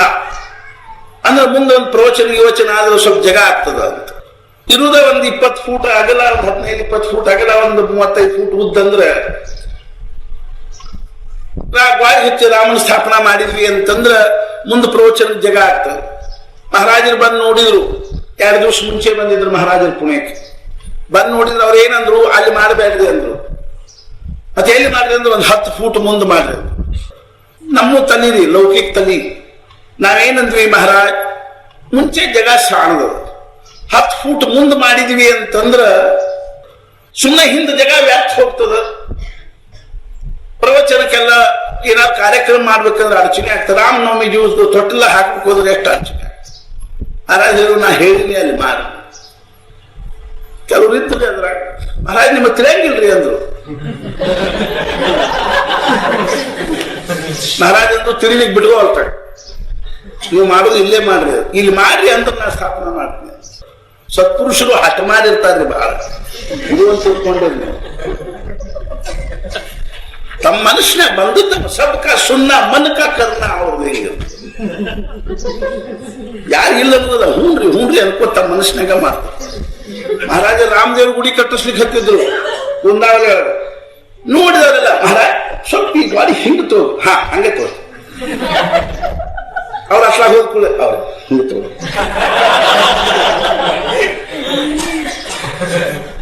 ಅಂದ್ರೆ ಮುಂದೆ ಒಂದು ಪ್ರವಚನ ಯೋಚನೆ ಆದ್ರೆ ಸ್ವಲ್ಪ ಜಾಗ ಆಗ್ತದ ಅಂತ. ಇರುವುದ ಒಂದು 20 ಫೂಟ್ ಅಗಲ, 15-20 ಫೂಟ್ ಅಗಲ, ಒಂದು 35 ಫೂಟ್ ಉದ್ದ ಅಂದ್ರೆ ಗಾಡಿ ಹಚ್ಚಿ ರಾಮನ ಸ್ಥಾಪನಾ ಮಾಡಿದ್ವಿ ಅಂತಂದ್ರ ಮುಂದೆ ಪ್ರವಚನ ಜಾಗ ಆಗ್ತದೆ. ಮಹಾರಾಜರು ಬಂದು ನೋಡಿದ್ರು. 2 ದಿವಸ ಮುಂಚೆ ಬಂದಿದ್ರು ಮಹಾರಾಜರು ಪುಣೆಗೆ. ಬಂದು ನೋಡಿದ್ರು. ಅವ್ರು ಏನಂದ್ರು, ಅಲ್ಲಿ ಮಾಡಬೇಡ್ರಿ ಅಂದ್ರು. ಮತ್ತೆ ಎಲ್ಲಿ ಮಾಡ್ರಿ ಅಂದ್ರೆ ಒಂದು 10 ಫೂಟ್ ಮುಂದೆ ಮಾಡ್ರಿ. ನಮ್ಮ ತಲೀರಿ ಲೌಕಿಕ ತಲಿ. ನಾವೇನಂದ್ವಿ, ಮಹಾರಾಜ್ ಮುಂಚೆ ಜಗ ಸಾಣದ 10 ಫೂಟ್ ಮುಂದೆ ಮಾಡಿದ್ವಿ ಅಂತಂದ್ರ ಸುಮ್ಮನೆ ಹಿಂದೆ ಜಗ ವ್ಯಾಪ್ತ ಹೋಗ್ತದ. ಪ್ರವಚನಕ್ಕೆಲ್ಲ ಏನಾದ್ರು ಕಾರ್ಯಕ್ರಮ ಮಾಡ್ಬೇಕಂದ್ರೆ ಅಡಚಣೆ ಆಗ್ತದೆ. ರಾಮನವಮಿ ದಿವಸ ತೊಟ್ಟೆಲ್ಲ ಹಾಕ್ಬೇಕು ಹೋದ್ರೆ ಎಷ್ಟು ಅಡಚಣೆ ಆಗ್ತದೆ. ಮಹಾರಾಜ್ ನಾ ಹೇಳಿನಿ ಅಲ್ಲಿ ಮಾಡಿ. ಕೆಲವ್ರು ಇರ್ತದೆ ಅದ್ರ ಮಹಾರಾಜ್ ನಿಮ್ಮ ತಿಳಿಯಂಗಿಲ್ರಿ ಅಂದ್ರು. ಮಹಾರಾಜ್ ಅಂದ್ರು ತಿಳಿಲಿಕ್ಕೆ ಬಿಡುವಲ್ತ. ನೀವು ಮಾಡೋದು ಇಲ್ಲೇ ಮಾಡ್ರಿ, ಇಲ್ಲಿ ಮಾಡ್ರಿ ಅಂತ ನಾ ಸ್ಥಾಪನಾ ಮಾಡ್ತೀನಿ. ಸತ್ಪುರುಷರು ಹಠ ಮಾಡಿರ್ತಾರ್ರಿ ಬಹಳ. ಇದು ಅಂತ ತಿಳ್ಕೊಂಡಿರ್ಲಿ. ತಮ್ಮ ಮನುಷ್ಯನಾಗ ಬಂದದ್ದ ಸಬ್ಕ ಸುಣ್ಣ ಮನ್ಕ ಕರ್ಣ ಅವ್ರದ್ದು ಹೆಂಗಿರುತ್ತೆ. ಯಾರು ಇಲ್ಲ ಅನ್ನೋದ ಹೂನ್ರಿ ಅನ್ಕೋ ತಮ್ಮ ಮನುಷ್ಯನಾಗ ಮಾಡ್ತಾರೆ. ಮಹಾರಾಜ ರಾಮದೇವ್ರ ಗುಡಿ ಕಟ್ಟಿಸ್ಲಿಕ್ಕೆ ಹತ್ತಿದ್ರು ಕುಂದಾವಳಿ. ನೋಡಿದವರೆಲ್ಲ ಮಹಾರಾಜ್ ಸ್ವಲ್ಪ ಈ ಗಾಡಿ ಹಿಂಗ್ ತೋ, ಹಾ ಹಂಗೆ ತೋ. ಅವ್ರು ಅಷ್ಟ್ಲ ಹೋದ್ಕೂಡ ಅವ್ರು ಹಿಂಗೆ ತೋ.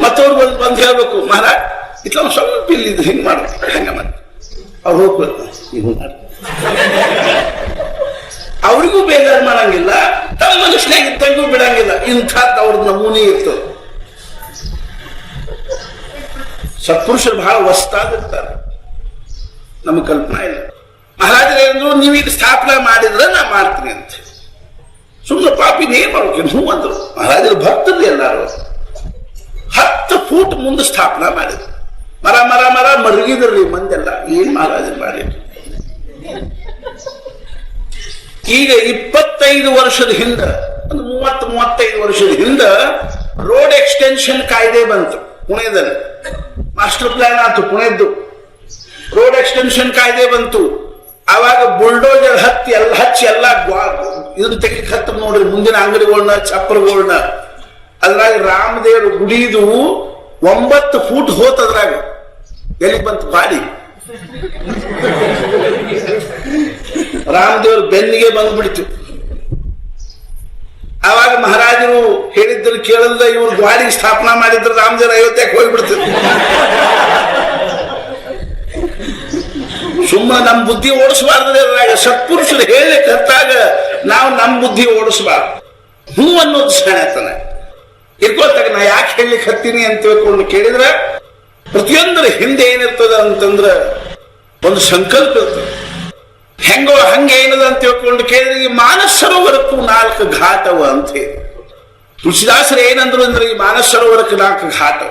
ಮತ್ತವ್ರು ಬಂದು ಹೇಳ್ಬೇಕು, ಮಹಾರಾಜ್ ಇಟ್ಲ ಸ್ವಲ್ಪ ಇಲ್ಲಿ ಇದು ಹಿಂಗ್ ಮಾಡ್ಬೇಕು, ಹಂಗ ಮಾಡಿ. ಅವ್ರು ಹೋಗ್ಬೇಕು, ಹಿಂಗ್ ಮಾಡಿ. ಅವ್ರಿಗೂ ಬೇಜಾರು ಮಾಡಂಗಿಲ್ಲ, ತಮ್ಮ ಮನುಷ್ಯನಾಗಿದ್ದಂಗೂ ಬಿಡಂಗಿಲ್ಲ. ಇಂಥದ್ದು ಅವ್ರದ್ದು ನಮೂನಿ ಇರ್ತದೆ. ಸತ್ಪುರುಷರು ಬಹಳ ವಸ್ತಾದಿರ್ತಾರೆ, ನಮಗೆ ಕಲ್ಪನಾ ಇಲ್ಲ. ಮಹಾರಾಜರು ಏನಂದ್ರು, ನೀವು ಈಗ ಸ್ಥಾಪನೆ ಮಾಡಿದ್ರೆ ನಾ ಮಾಡ್ತೀನಿ ಅಂತ. ಸುಮ್ಮನೆ ಪಾಪಿನ ಏನ್ ಮಾಡ್ಬೇಕು, ಹ್ಞೂ ಅಂದ್ರು. ಮಹಾರಾಜರು ಭಕ್ತರು ಎಲ್ಲಾರು 10 ಫೂಟ್ ಮುಂದೆ ಸ್ಥಾಪನಾ ಮಾಡಿದ್ರು. ಮರ ಮರ ಮರ ಮರಗಿದ್ರಿ ಮಂದೆಲ್ಲ. ಏನ್ ಮಹಾರಾಜರು ಮಾಡಿದ್ರು. ಈಗ 25 ವರ್ಷದ ಹಿಂದ, ಒಂದು 30-35 ವರ್ಷದ ಹಿಂದ ರೋಡ್ ಎಕ್ಸ್ಟೆನ್ಷನ್ ಕಾಯ್ದೆ ಬಂತು ಪುಣೆದಲ್ಲಿ. ಮಾಸ್ಟರ್ ಪ್ಲಾನ್ ಆಯ್ತು ಪುಣೆದ್ದು. ರೋಡ್ ಎಕ್ಸ್ಟೆನ್ಷನ್ ಕಾಯ್ದೆ ಬಂತು. ಆವಾಗ ಬುಲ್ಡೋಜರ್ ಹಚ್ಚಿ ಎಲ್ಲ ಇದನ್ನ ತೆಗಿಲಿಕ್ಕೆ ಹತ್ತ ನೋಡ್ರಿ, ಮುಂದಿನ ಅಂಗಡಿಗಳನ್ನ, ಚಪ್ಪಲ್ಗಳನ್ನ. ಅದ್ರಾಗ ರಾಮದೇವ್ರ ಗುಡಿದು 9 ಫೂಟ್ ಹೋತದ್ರಾಗ. ಎಲ್ಲಿಗೆ ಬಂತು ಗಾಡಿ? ರಾಮದೇವ್ರ ಬೆನ್ನಿಗೆ ಬಂದ್ಬಿಡ್ತು. ಆವಾಗ ಮಹಾರಾಜರು ಹೇಳಿದ್ರು ಕೇಳಲ್ಲ, ಇವ್ರು ಗಾಡಿ ಸ್ಥಾಪನಾ ಮಾಡಿದ್ರು ರಾಮದೇವ್ರ ಅಯೋಧ್ಯಕ್ಕೆ ಹೋಗ್ಬಿಡ್ತಿದ್ರು. ಸುಮ್ಮನೆ ನಮ್ಮ ಬುದ್ಧಿ ಓಡಿಸಬಾರ್ದ್ರೆ ಅದ್ರಾಗ. ಸತ್ಪುರುಷರು ಹೇಳಿ ಕರ್ತಾಗ ನಾವು ನಮ್ಮ ಬುದ್ಧಿ ಓಡಿಸಬಾರ್ದು. ಹ್ಞೂ ಅನ್ನೋದು ಶಾಣತನ ಇರ್ಕೋತಾಗ. ನಾ ಯಾಕೆ ಹೇಳಲಿಕ್ಕೆ ಹತ್ತೀನಿ ಅಂತ ತಿಳ್ಕೊಂಡು ಕೇಳಿದ್ರೆ ಪ್ರತಿಯೊಂದರ ಹಿಂದೆ ಏನಿರ್ತದ ಅಂತಂದ್ರ ಒಂದು ಸಂಕಲ್ಪ ಇರ್ತದೆ. ಹೆಂಗೋ ಹಂಗೆ ಏನದ ಅಂತ ತಿಳ್ಕೊಂಡು ಕೇಳಿದ್ರೆ ಈ ಮಾನಸ ಸರೋವರಕ್ಕೂ 4 ಘಾಟವ ಅಂತ ಹೇಳಿ ತುಳಸಿದಾಸರು ಏನಂದ್ರು ಅಂದ್ರೆ ಈ ಮಾನಸ ಸರೋವರಕ್ಕೆ 4 ಘಾಟವ.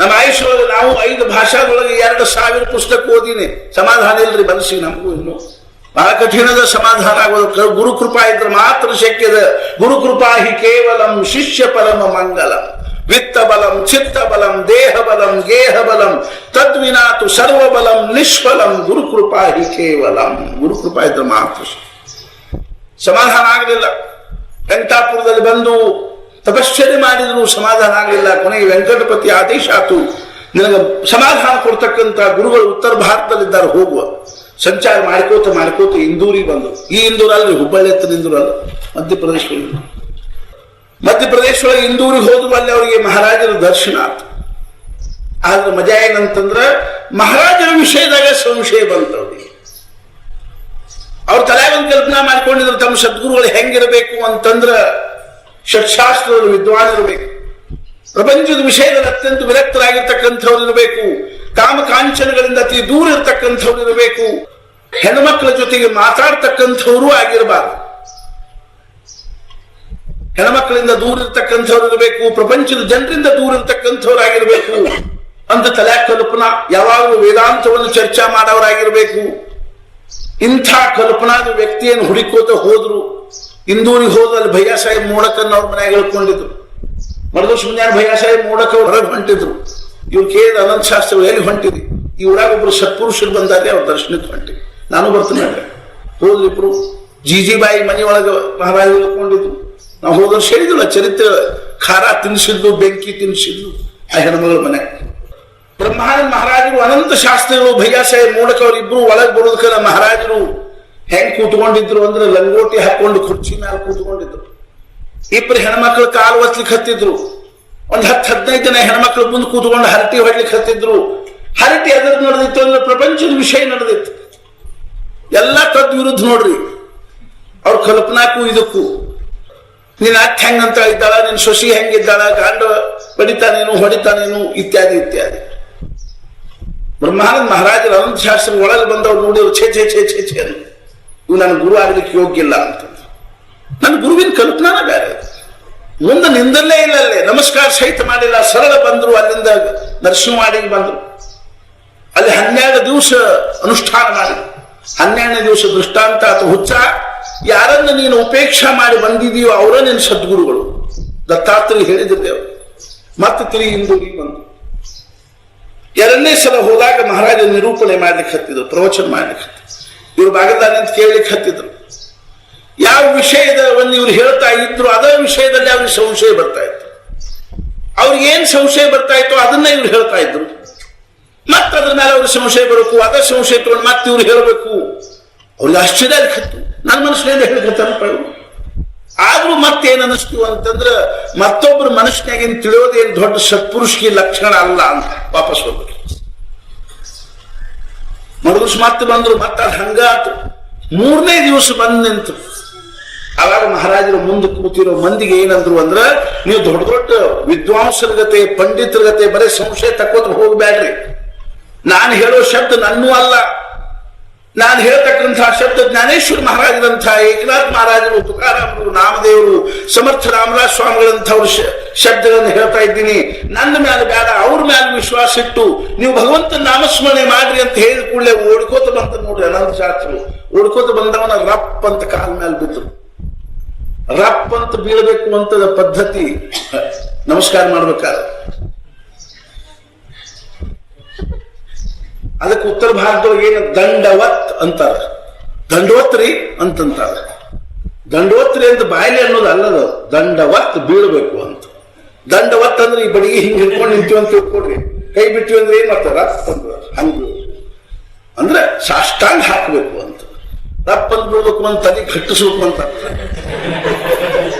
ನಮ್ಮ ಆಯುಷ್ಯೊಳಗೆ ನಾವು 5 ಭಾಷಾದೊಳಗೆ 2000 ಪುಸ್ತಕ ಓದಿನಿ, ಸಮಾಧಾನ ಇಲ್ರಿ ಮನಸ್ಸಿಗೆ ನಮಗೂ ಇನ್ನು ಬಹಳ ಕಠಿಣದ ಸಮಾಧಾನ ಆಗೋದು. ಗುರು ಕೃಪಾ ಇದ್ರೆ ಮಾತ್ರ ಶಕ್ಯದ. ಗುರು ಕೃಪಾ ಹಿ ಕೇವಲಂ ಶಿಷ್ಯ ಪರಮ ಮಂಗಲಂ ವಿತ್ತ ಬಲಂ ಚಿತ್ತ ಬಲಂ ದೇಹ ಬಲಂ ಗೇಹ ಬಲಂ ತದ್ವಿನಾತು ಸರ್ವಬಲಂ ನಿಷ್ಫಲಂ ಗುರು ಕೃಪಾ ಹಿ ಕೇವಲಂ. ಗುರು ಕೃಪಾ ಇದ್ರೆ ಮಾತ್ರ ಸಮಾಧಾನ ಆಗಲಿಲ್ಲ. ವೆಂಕಟಾಪುರದಲ್ಲಿ ಬಂದು ತಪಶ್ಚರ್ಯ ಮಾಡಿದ್ರು, ಸಮಾಧಾನ ಆಗಲಿಲ್ಲ. ಕೊನೆಗೆ ವೆಂಕಟಪತಿ ಆದೇಶ ಆತು, ನಿನಗೆ ಸಮಾಧಾನ ಕೊಡ್ತಕ್ಕಂಥ ಗುರುಗಳು ಉತ್ತರ ಭಾರತದಲ್ಲಿದ್ದಾರೆ, ಹೋಗುವ. ಸಂಚಾರ ಮಾಡ್ಕೋತ ಇಂದೂರಿಗೆ ಬಂದರು. ಈ ಇಂದೂರು ಅಲ್ರಿ, ಹುಬ್ಬಳ್ಳಿ ಹತ್ತಿರ ಇಂದೂರು ಅಲ್ಲ, ಮಧ್ಯಪ್ರದೇಶದೊಳಗೆ ಇಂದೂರಿಗೆ ಹೋದ್ರು. ಅಲ್ಲಿ ಅವರಿಗೆ ಮಹಾರಾಜರ ದರ್ಶನ ಆತು. ಆದ್ರೆ ಮಜಾ ಏನಂತಂದ್ರ ಮಹಾರಾಜರ ವಿಷಯದಾಗ ಸಂಶಯ ಬಂತವ್ರಿಗೆ. ಅವ್ರ ತಲೆ ಒಂದು ಕಲ್ಪನಾ ಮಾಡ್ಕೊಂಡಿದ್ರು, ತಮ್ಮ ಸದ್ಗುರುಗಳು ಹೆಂಗಿರಬೇಕು ಅಂತಂದ್ರ ಷಟ್ಶಾಸ್ತ್ರದ ವಿದ್ವಾನಿರಬೇಕು, ಪ್ರಪಂಚದ ವಿಷಯದಲ್ಲಿ ಅತ್ಯಂತ ವಿರಕ್ತರಾಗಿರ್ತಕ್ಕಂಥವ್ರು ಇರಬೇಕು, ಕಾಮ ಕಾಂಚನಗಳಿಂದ ಅತಿ ದೂರ ಇರತಕ್ಕಂಥವ್ರು ಇರಬೇಕು, ಹೆಣ್ಮಕ್ಳ ಜೊತೆಗೆ ಮಾತಾಡ್ತಕ್ಕಂಥವ್ರು ಆಗಿರಬಾರ್ದು, ಹೆಣ್ಮಕ್ಳಿಂದ ದೂರ ಇರ್ತಕ್ಕಂಥವ್ರು ಇರಬೇಕು, ಪ್ರಪಂಚದ ಜನರಿಂದ ದೂರ ಇರ್ತಕ್ಕಂಥವ್ರು ಆಗಿರ್ಬೇಕು ಅಂತ ತಲೆ ಕಲ್ಪನಾ. ಯಾವಾಗಲೂ ವೇದಾಂತವನ್ನು ಚರ್ಚಾ ಮಾಡೋರಾಗಿರ್ಬೇಕು. ಇಂಥ ಕಲ್ಪನಾದ ವ್ಯಕ್ತಿಯನ್ನು ಹುಡುಕೋತ ಹೋದ್ರು. ಇಂದೂರಿಗೆ ಹೋದಲ್ಲಿ ಭಯ್ಯ ಸಾಹೇಬ್ ಮೋಡಕನ್ನ ಅವ್ರ ಮನೆಯಾಗ ಹೇಳ್ಕೊಂಡಿದ್ರು. ಮರದೋಷ್ ಮುಂಜಾನೆ ಭಯ್ಯ ಸಾಹೇಬ್ ಮೋಡಕ ಹೊರಗೆ ಹೊಂಟಿದ್ರು. ಇವ್ರು ಕೇಳಿದ ಅನಂತ ಶಾಸ್ತ್ರಿ ಎಲ್ಲಿ ಹೊಂಟಿದ್ರಿ? ಈ ಊರಾಗ ಒಬ್ರು ಸತ್ಪುರುಷರು ಬಂದಾರೆ, ಅವ್ರ ದರ್ಶನಕ್ಕೆ ಹೊಂಟಿವಿ. ನಾನು ಬರ್ತೀನಿ ಹೋದ್ರಿಬ್ರು. ಜೀಜಿಬಾಯಿ ಮನೆಯೊಳಗೆ ಮಹಾರಾಜ ಹೇಳ್ಕೊಂಡಿದ್ರು. ನಾವು ಹೋದ ವರ್ಷ ಹೇಳಿದ್ರಲ್ಲ ಚರಿತ್ರೆ, ಖಾರ ತಿನ್ಸಿದ್ದು, ಬೆಂಕಿ ತಿನ್ಸಿದ್ದು ಆ ಹೆಣ್ಮಗಳ ಮನೆ. ಬ್ರಹ್ಮಾನಂದ ಮಹಾರಾಜರು, ಅನಂತ ಶಾಸ್ತ್ರಿಗಳು, ಭಯ್ಯ ಸಾಹೇಬ್ ಮೋಡಕ ಅವರಿಬ್ರು ಒಳಗೆ ಬರೋದಕ್ಕಲ್ಲ ಮಹಾರಾಜರು ಹೆಂಗ್ ಕೂತ್ಕೊಂಡಿದ್ರು ಅಂದ್ರೆ ಲಂಗೋಟಿ ಹಾಕೊಂಡು ಕುರ್ಚಿ ಮೇಲೆ ಕೂತ್ಕೊಂಡಿದ್ರು. ಇಬ್ಬರು ಹೆಣ್ಮಕ್ಳು ಕಾಲು ಒತ್ಲಿಕ್ಕೆ ಹತ್ತಿದ್ರು. ಒಂದ್ 10-15 ಜನ ಹೆಣ್ಮಕ್ಳು ಮುಂದೆ ಕೂತ್ಕೊಂಡು ಹರಟಿ ಹೊಡ್ಲಿಕ್ಕೆ ಹತ್ತಿದ್ರು. ಹರಟಿ ಎದ್ರ ನಡೆದಿತ್ತು ಅಂದ್ರೆ ಪ್ರಪಂಚದ ವಿಷಯ ನಡೆದಿತ್ತು. ಎಲ್ಲ ತದ್ ವಿರುದ್ಧ ನೋಡ್ರಿ ಅವ್ರ ಕಲ್ಪನಾಕ್ಕೂ ಇದಕ್ಕೂ. ನೀನ್ ಅಕ್ಕ ಹೆಂಗಂತ ಇದ್ದಾಳ, ನಿನ್ ಸೊಸಿ ಹೆಂಗಿದ್ದಾಳ, ಗಂಡ ಬಡಿತಾನೇನು ಹೊಡಿತಾನೇನು ಇತ್ಯಾದಿ ಇತ್ಯಾದಿ. ಬ್ರಹ್ಮಾನಂದ ಮಹಾರಾಜರ ಅನಂತ ಶಾಸ್ತ್ರ ಒಳಗೆ ಬಂದವ್ರು ನೋಡಿದ್ರು, ಛೇ ಛೇ ಛೇ ಛೇ ಛೇ ಇವು ನನ್ನ ಗುರು ಆಗ್ಲಿಕ್ಕೆ ಯೋಗ್ಯ ಇಲ್ಲ ಅಂತ. ನನ್ನ ಗುರುವಿನ ಕಲ್ಪನಾನ ಬೇರೆ. ಮುಂದೆ ನಿಂದಲ್ಲೇ ಇಲ್ಲ, ಅಲ್ಲೇ ನಮಸ್ಕಾರ ಸಹಿತ ಮಾಡಿಲ್ಲ, ಸರಳ ಬಂದ್ರು. ಅಲ್ಲಿಂದ ನರಸಿಂಹವಾಡಿಗೆ ಬಂದ್ರು. ಅಲ್ಲಿ 12 ದಿವಸ ಅನುಷ್ಠಾನ ಮಾಡಿ 12ನೇ ದಿವಸ ದೃಷ್ಟಾಂತ ಅಥವಾ ಹುಚ್ಚ, ಯಾರನ್ನು ನೀನು ಉಪೇಕ್ಷಾ ಮಾಡಿ ಬಂದಿದೀಯೋ ಅವರ ನಿನ್ನ ಸದ್ಗುರುಗಳು. ದತ್ತಾತ್ರೇಯ ಹೇಳಿದ್ದೇವೆ. ಮತ್ತೆ ತಿರುಗಿ ಇಂದೂರಿಗೆ ಬಂದು 2ನೇ ಸಲ ಹೋದಾಗ ಮಹಾರಾಜ ನಿರೂಪಣೆ ಮಾಡ್ಲಿಕ್ಕೆ ಹತ್ತಿದ್ರು, ಪ್ರವಚನ ಮಾಡ್ಲಿಕ್ಕೆ ಹತ್ತಿದ್ರು. ಇವ್ರು ಭಾಗದಾನ ಅಂತ ಕೇಳಲಿಕ್ಕೆ ಹತ್ತಿದ್ರು. ಯಾವ ವಿಷಯದವನ್ನು ಇವ್ರು ಹೇಳ್ತಾ ಇದ್ರು ಅದೇ ವಿಷಯದಲ್ಲಿ ಅವ್ರಿಗೆ ಸಂಶಯ ಬರ್ತಾ ಇತ್ತು. ಅವ್ರಿಗೆ ಏನ್ ಸಂಶಯ ಬರ್ತಾ ಇತ್ತು ಅದನ್ನ ಇವ್ರು ಹೇಳ್ತಾ ಇದ್ರು. ಮತ್ತೆ ಅದ್ರ ಮೇಲೆ ಅವ್ರಿಗೆ ಸಂಶಯ ಬರಬೇಕು, ಅದೇ ಸಂಶಯ ತಗೊಂಡು ಮತ್ತೆ ಇವ್ರು ಹೇಳಬೇಕು. ಅವ್ರಿಗೆ ಆಶ್ಚರ್ಯ ಆಗತ್ತು. ನನ್ನ ಮನಸ್ಸಿನಿಂದ ಹೇಳ್ಕತ್ತಾನ. ಆದ್ರೂ ಮತ್ತೇನ್ ಅನಿಸ್ತು ಅಂತಂದ್ರ ಮತ್ತೊಬ್ಬರ ಮನಸ್ಸಿನಾಗೇನು ತಿಳಿಯೋದೇನು ದೊಡ್ಡ ಸತ್ಪುರುಷಿಗೆ ಲಕ್ಷಣ ಅಲ್ಲ ಅಂತ ವಾಪಸ್ ಹೋಗ್ಬೇಕು. ಮರುದಿವ್ಸ ಮತ್ತೆ ಬಂದ್ರು. ಮತ್ತೆ ಅದು ಹಂಗಾತು. 3ನೇ ದಿವಸ ಬಂದ್ ನಿಂತು. ಅವಾಗ ಮಹಾರಾಜರು ಮುಂದೆ ಕೂತಿರೋ ಮಂದಿಗೆ ಏನಂದ್ರು ಅಂದ್ರ, ನೀವು ದೊಡ್ಡ ದೊಡ್ಡ ವಿದ್ವಾಂಸರ ಗತೆ, ಪಂಡಿತರ ಗತೆ ಬರೀ ಸಂಶಯ ತಕ್ಕೋತ ಹೋಗ್ಬೇಡ್ರಿ. ನಾನು ಹೇಳೋ ಶಬ್ದ ನನ್ನೂ ಅಲ್ಲ. ನಾನು ಹೇಳ್ತಕ್ಕಂತಹ ಶಬ್ದ ಜ್ಞಾನೇಶ್ವರ ಮಹಾರಾಜರಂಥ, ಏಕನಾಥ್ ಮಹಾರಾಜರು, ತುಕಾರಾಮರು, ನಾಮದೇವರು, ಸಮರ್ಥ ರಾಮರಾಜ ಸ್ವಾಮಿಗಳಂಥವ್ರ ಶಬ್ದಗಳನ್ನು ಹೇಳ್ತಾ ಇದ್ದೀನಿ. ನನ್ನ ಮೇಲೆ ಬೇಡ, ಅವ್ರ ಮೇಲೆ ವಿಶ್ವಾಸ ಇಟ್ಟು ನೀವು ಭಗವಂತನ ನಾಮಸ್ಮರಣೆ ಮಾಡ್ರಿ ಅಂತ ಹೇಳಿದ ಕೂಡಲೇ ಓಡ್ಕೋತ ಬಂತ ನೋಡ್ರಿ ಅನಂತ ಶಾಸ್ತ್ರಿ. ಓಡ್ಕೋತ ಬಂದವನ ರಪ್ ಅಂತ ಕಾಲ ಮೇಲೆ ಬಿದ್ರು. ರಪ್ ಅಂತ ಬೀಳಬೇಕು ಅಂತದ ಪದ್ಧತಿ ನಮಸ್ಕಾರ ಮಾಡ್ಬೇಕಾದ್ರೆ. ಅದಕ್ಕೆ ಉತ್ತರ ಭಾರತದೊಳಗೆ ಏನು ದಂಡವತ್ ಅಂತಾರ. ದಂಡವತ್ರಿ ಅಂತಂತಾರ. ದಂಡವತ್ರಿ ಅಂತ ಬಾಯಿಲೆ ಅನ್ನೋದು ಅಲ್ಲದು, ದಂಡವತ್ ಬೀಳಬೇಕು ಅಂತ. ದಂಡವತ್ ಅಂದ್ರೆ ಈ ಬಡಿಗೆ ಹಿಂಗ್ ಹಿಡ್ಕೊಂಡು ನಿಂತೀವಿ ಅಂತ ತಿಳ್ಕೊಡ್ರಿ. ಕೈ ಬಿಟ್ಟಿವಿ ಅಂದ್ರೆ ಏನ್ ಮಾಡ್ತಾರ? ಹಂಗ ಅಂದ್ರೆ ಸಾಷ್ಟಾಂಗ ಹಾಕಬೇಕು ಅಂತ. ರಪ್ಪ ಅಂತ ಬೀಳ್ಬೇಕು ಅಂತ ತಲೆ ಕಟ್ಟಿಸ್ಬೇಕು ಅಂತ.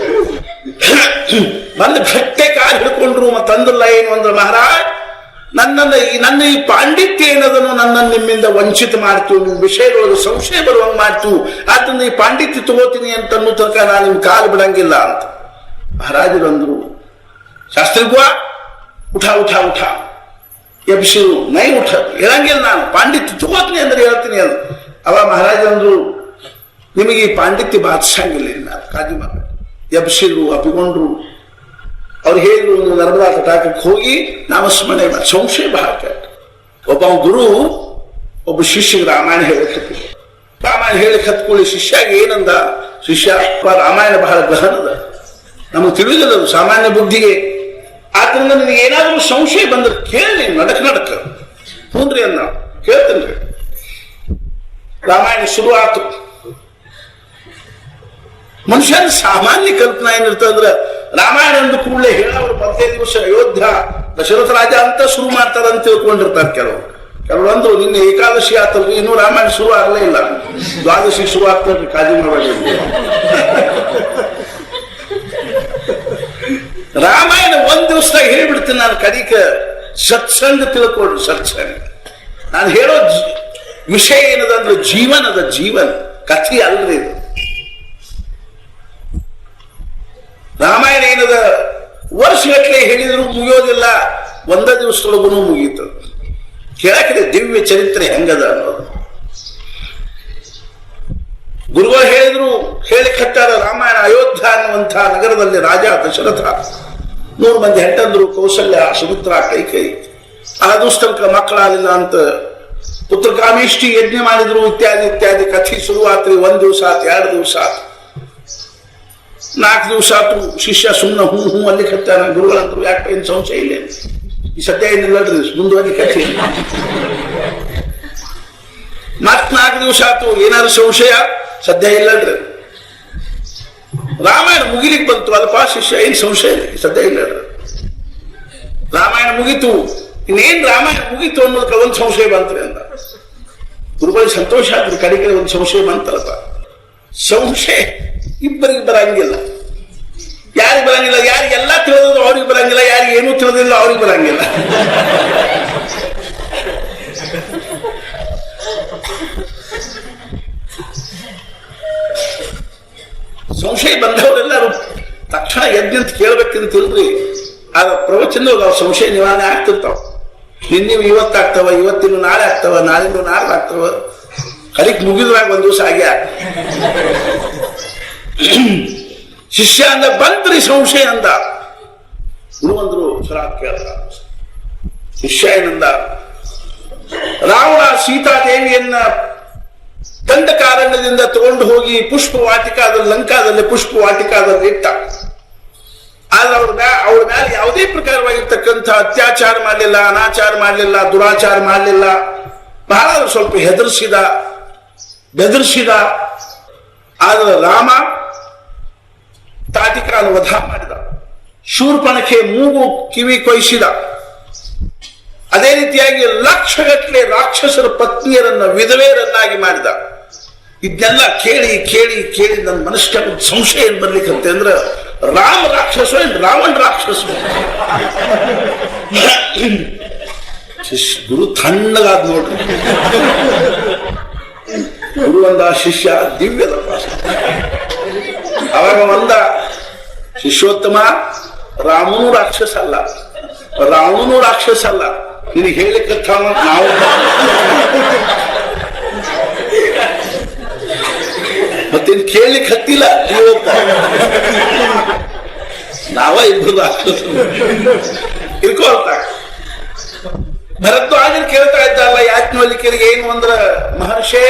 ಬಂದು ಗಟ್ಟೆ ಕಾಲು ಹಿಡ್ಕೊಂಡ್ರು. ಮತ್ತಂದ್ರಲ್ಲ ಏನು ಅಂದ್ರೆ, ಮಹಾರಾಜ್ ನನ್ನ ಈ ಪಾಂಡಿತ್ಯ ಏನದನ್ನು ನನ್ನನ್ನು ನಿಮ್ಮಿಂದ ವಂಚಿತ ಮಾಡ್ತೀವಿ, ನಿಮ್ಮ ವಿಷಯದೊಳಗೆ ಸಂಶಯ ಬರುವಂಗೆ ಮಾಡ್ತೀವಿ. ಆದ್ರಿಂದ ಈ ಪಾಂಡಿತ್ಯ ತಗೋತೀನಿ ಅಂತ ಅನ್ನೋ ತನಕ ನಾನು ನಿಮ್ ಕಾಲು ಬಿಡಂಗಿಲ್ಲ ಅಂತ ಮಹಾರಾಜರು ಅಂದ್ರು. ಶಾಸ್ತ್ರಿಗುವ ಉಠಾ ಉಠಾ ಉಠಾ ಎಬ್ಸಿರು, ನೈ ಉಠ ಹೇಳಂಗಿಲ್ಲ, ನಾನು ಪಾಂಡಿತ್ಯ ತಗೋತೀನಿ ಅಂದ್ರೆ ಹೇಳ್ತೀನಿ ಅಂತ. ಅವ ಮಹಾರಾಜಂದ್ರು, ನಿಮಗೆ ಈ ಪಾಂಡಿತ್ಯ ಬಾಧಿಸಂಗಿಲ್ಲ, ನಾನು ಕಾಜಿ ಮಾಡಿ ಎಬ್ಸಿರು, ಅಪ್ಪಿಕೊಂಡ್ರು. ಅವ್ರು ಹೇಳಿದ್ರು, ಒಂದು ನರ್ಮದಾ ತಟಾಕಕ್ಕೆ ಹೋಗಿ ನಾಮಸ್ಮರಣೆ ಮಾಡಿ. ಸಂಶಯ ಬಹಳ ಕೆಟ್ಟ. ಒಬ್ಬ ಗುರು ಒಬ್ಬ ಶಿಷ್ಯಗೆ ರಾಮಾಯಣ ಹೇಳಕ್ಕೆ ರಾಮಾಯಣ ಹೇಳಕ್ಕೆ ಹತ್ಕೊಳ್ಳಿ. ಶಿಷ್ಯಾಗ ಏನಂದ? ಶಿಷ್ಯ, ರಾಮಾಯಣ ಬಹಳ ಗಹನದ, ನಮಗೆ ತಿಳಿದಿಲ್ಲ ಅದು ಸಾಮಾನ್ಯ ಬುದ್ಧಿಗೆ. ಆದ್ರಿಂದ ನಿನಗೆ ಏನಾದ್ರೂ ಸಂಶಯ ಬಂದ್ರೆ ಕೇಳಿ, ನಡಕ ಹೂನ್ರಿ ಅನ್ನ ಕೇಳ್ತೇನ್ರಿ. ರಾಮಾಯಣ ಶುರು ಆತು. ಮನುಷ್ಯನ ಸಾಮಾನ್ಯ ಕಲ್ಪನಾ ಏನಿರ್ತಂದ್ರೆ ರಾಮಾಯಣ ಅಂದ ಕೂಡಲೇ ಹೇಳೋರು ಮೊದಲೇ ದಿವಸ ಅಯೋಧ್ಯ ದಶರಥ ರಾಜ ಅಂತ ಶುರು ಮಾಡ್ತಾರ ಅಂತ ತಿಳ್ಕೊಂಡಿರ್ತಾರೆ ಕೆಲವರು ಅಂದ್ರು ನಿನ್ನೆ ಏಕಾದಶಿ ಆತಲ್ರಿ, ಇನ್ನೂ ರಾಮಾಯಣ ಶುರು ಆಗಲೇ ಇಲ್ಲ, ದ್ವಾದಶಿ ಶುರು ಆಗ್ತಲ್ರಿ, ಕಾಳಜಿ ಮಾಡಬೇಡಿ. ರಾಮಾಯಣ ಒಂದ್ ದಿವಸದಾಗ ಹೇಳ್ಬಿಡ್ತೀನಿ ನಾನು. ಕಡಿಕ ಸತ್ಸಂಗ ತಿಳ್ಕೊಳ್ರಿ. ಸತ್ಸಂಗ ನಾನು ಹೇಳೋ ವಿಷಯ ಏನದಂದ್ರೆ ಜೀವನದ ಜೀವನ ಕಥೆ ಅಲ್ರಿ ಇದು. ರಾಮಾಯಣ ಏನದ ವರ್ಷಗಟ್ಟಲೆ ಹೇಳಿದ್ರು ಮುಗಿಯೋದಿಲ್ಲ, ಒಂದ ದಿವಸದೊಳಗೂ ಮುಗೀತು. ಕೇಳಕ್ಕಿದೆ ದಿವ್ಯ ಚರಿತ್ರೆ ಹೆಂಗದ ಅನ್ನೋದು. ಗುರುಗಳು ಹೇಳಿದ್ರು, ಹೇಳಿಕಟ್ಟಾರ ರಾಮಾಯಣ. ಅಯೋಧ್ಯ ಅನ್ನುವಂಥ ನಗರದಲ್ಲಿ ರಾಜ ದಶರಥ 100 ಮಂದಿ ಹೆಂಡಂದ್ರು, ಕೌಸಲ್ಯ, ಸುಮಿತ್ರ, ಕೈಕೇಯಿ. ಆ ದುಷ್ಟಂಕ ಮಕ್ಕಳಾಗಲಿಲ್ಲ ಅಂತ ಪುತ್ರಕಾಮೇಷ್ಟಿ ಯಜ್ಞ ಮಾಡಿದ್ರು, ಇತ್ಯಾದಿ ಇತ್ಯಾದಿ ಕಥೆ ಶುರುವಾತ್ರಿ. 1 ದಿವಸ ಆತು, 2 ದಿವಸ ಆತು, 4 ದಿವಸ ಆತು. ಶಿಷ್ಯ ಸುಮ್ಮನೆ ಹೂ ಅಲ್ಲಿ ಕಟ್ಟಾನ. ಗುರುಗಳಂದ್ರು, ಯಾಕೆ ಏನು ಸಂಶಯ ಇಲ್ಲ, ಈ ಸದ್ಯ ಏನಿಲ್ಲಡ್ರಿ, ಮುಂದುವರಿ ಕಥೆ. ಮತ್ 4 ದಿವಸ ಆತು, ಏನಾದ್ರು ಸಂಶಯ? ಸದ್ಯ ಇಲ್ಲಡ್ರಿ. ರಾಮಾಯಣ ಮುಗಿಲಿಕ್ಕೆ ಬಂತು. ಅಲ್ಪ ಶಿಷ್ಯ, ಏನ್ ಸಂಶಯ ಇಲ್ಲ, ಸದ್ಯ ಇಲ್ಲಡ್ರಿ. ರಾಮಾಯಣ ಮುಗಿತು. ಇನ್ನೇನ್ ರಾಮಾಯಣ ಮುಗಿತು ಅನ್ನೋದಕ್ಕೆ ಒಂದು ಸಂಶಯ ಬಂತ್ರಿ ಅಂತ ಗುರುಗಳಿಗೆ ಸಂತೋಷ ಆದ್ರಿ. ಕಡೆಗೆ ಒಂದು ಸಂಶಯ ಬಂತಲ್ಲಪ್ಪ. ಸಂಶಯ ಇಬ್ಬರಿಗೆ ಬರಂಗಿಲ್ಲ. ಯಾರಿಗೆ ಬರಂಗಿಲ್ಲ? ಯಾರಿಗೆಲ್ಲ ತಿಳಿದ್ರು ಅವ್ರಿಗೆ ಬರಂಗಿಲ್ಲ, ಯಾರಿಗೆ ಏನೂ ತಿಳಿದಿಲ್ಲ ಅವ್ರಿಗೆ ಬರಂಗಿಲ್ಲ. ಸಂಶಯ ಬಂದವರೆಲ್ಲರೂ ತಕ್ಷಣ ಯಜ್ಞಂತ ಕೇಳ್ಬೇಕಂತ ಇಲ್ರಿ. ಆ ಪ್ರವಚನದೊಳಗೆ ಅವ್ರ ಸಂಶಯ ನಿವಾರಣೆ ಆಗ್ತಿರ್ತಾವ. ನಿನ್ನೆ ಇವತ್ತಾಗ್ತಾವ, ಇವತ್ತಿನ ನಾಳೆ ಆಗ್ತಾವ, ನಾಳಿಂದ ನಾಳೆ ಆಗ್ತಾವ. ಕಲಿಕ್ ಮುಗಿದ್ರಾಗ 1 ದಿವಸ ಆಗ್ಯಾ. ಶಿಷ್ಯ ಅಂದ ಬಂತ್ರಿ ಸಂಶಯ ಅಂದ. ಗುರು ಅಂದ್ರು, ಸರ ಕೇಳ್ದ. ಶಿಷ್ಯ ಏನಂದ? ರಾವಣ ಸೀತಾದೇವಿಯನ್ನ ದಂಡಕಾರಣ್ಯದಿಂದ ತಗೊಂಡು ಹೋಗಿ ಪುಷ್ಪವಾಟಿಕಾದಲ್ಲಿ, ಲಂಕಾದಲ್ಲಿ ಪುಷ್ಪವಾಟಿಕಾದಲ್ಲಿ ಇಟ್ಟ. ಆದ್ರೆ ಅವ್ರ ಮೇಲೆ ಯಾವುದೇ ಪ್ರಕಾರವಾಗಿರ್ತಕ್ಕಂಥ ಅತ್ಯಾಚಾರ ಮಾಡಲಿಲ್ಲ, ಅನಾಚಾರ ಮಾಡಲಿಲ್ಲ, ದುರಾಚಾರ ಮಾಡಲಿಲ್ಲ. ಬಹಳ ಸ್ವಲ್ಪ ಬೆದರಿಸಿದ. ಆದ್ರೆ ರಾಮ ತಾಟಿಕಾಲ ವಧ ಮಾಡಿದ. ಶೂರ್ಪಣಖೆ ಮೂಗು ಕಿವಿ ಕೊಯ್ಸಿದ. ಅದೇ ರೀತಿಯಾಗಿ ಲಕ್ಷಗಟ್ಟಲೆ ರಾಕ್ಷಸರ ಪತ್ನಿಯರನ್ನ ವಿಧವೆಯರನ್ನಾಗಿ ಮಾಡಿದ. ಇದನ್ನೆಲ್ಲ ಕೇಳಿ ಕೇಳಿ ಕೇಳಿ ನನ್ನ ಮನಸ್ಸಿಗೆ ಒಂದು ಸಂಶಯ ಏನ್ ಬರ್ಲಿಕ್ಕಂತೆ ಅಂದ್ರೆ, ರಾಮ ರಾಕ್ಷಸ ಏನ್ ರಾವಣ ರಾಕ್ಷಸ? ಗುರು ತಣ್ಣಗಾದ್ ನೋಡ್ರಿ. ಗುರು ಅಂದ, ಶಿಷ್ಯ ದಿವ್ಯದ ಪಾಸ. ಅವಾಗ ಒಂದ, ಶಿಷ್ಯೋತ್ತಮ, ರಾಮನೂ ರಾಕ್ಷಸ ಅಲ್ಲ, ರಾವಣನೂ ರಾಕ್ಷಸ ಅಲ್ಲ, ನಿನಗೆ ಹೇಳಿಕತ್ತ ನಾವು ಮತ್ತೇನು ಕೇಳಲಿಕ್ಕೆ ಹತ್ತಿಲ್ಲ. ನಾವ ಇಬ್ರು ರಾಕ್ಷಸ ಇರ್ಕೊಳ್ತಾ. ಭರದ್ವಾಜರು ಕೇಳ್ತಾ ಇದ್ದಲ್ಲ ಯಾಜ್ಞವಲ್ಕ್ಯರಿಗೆ ಏನು ಅಂದ್ರ, ಮಹರ್ಷೇ,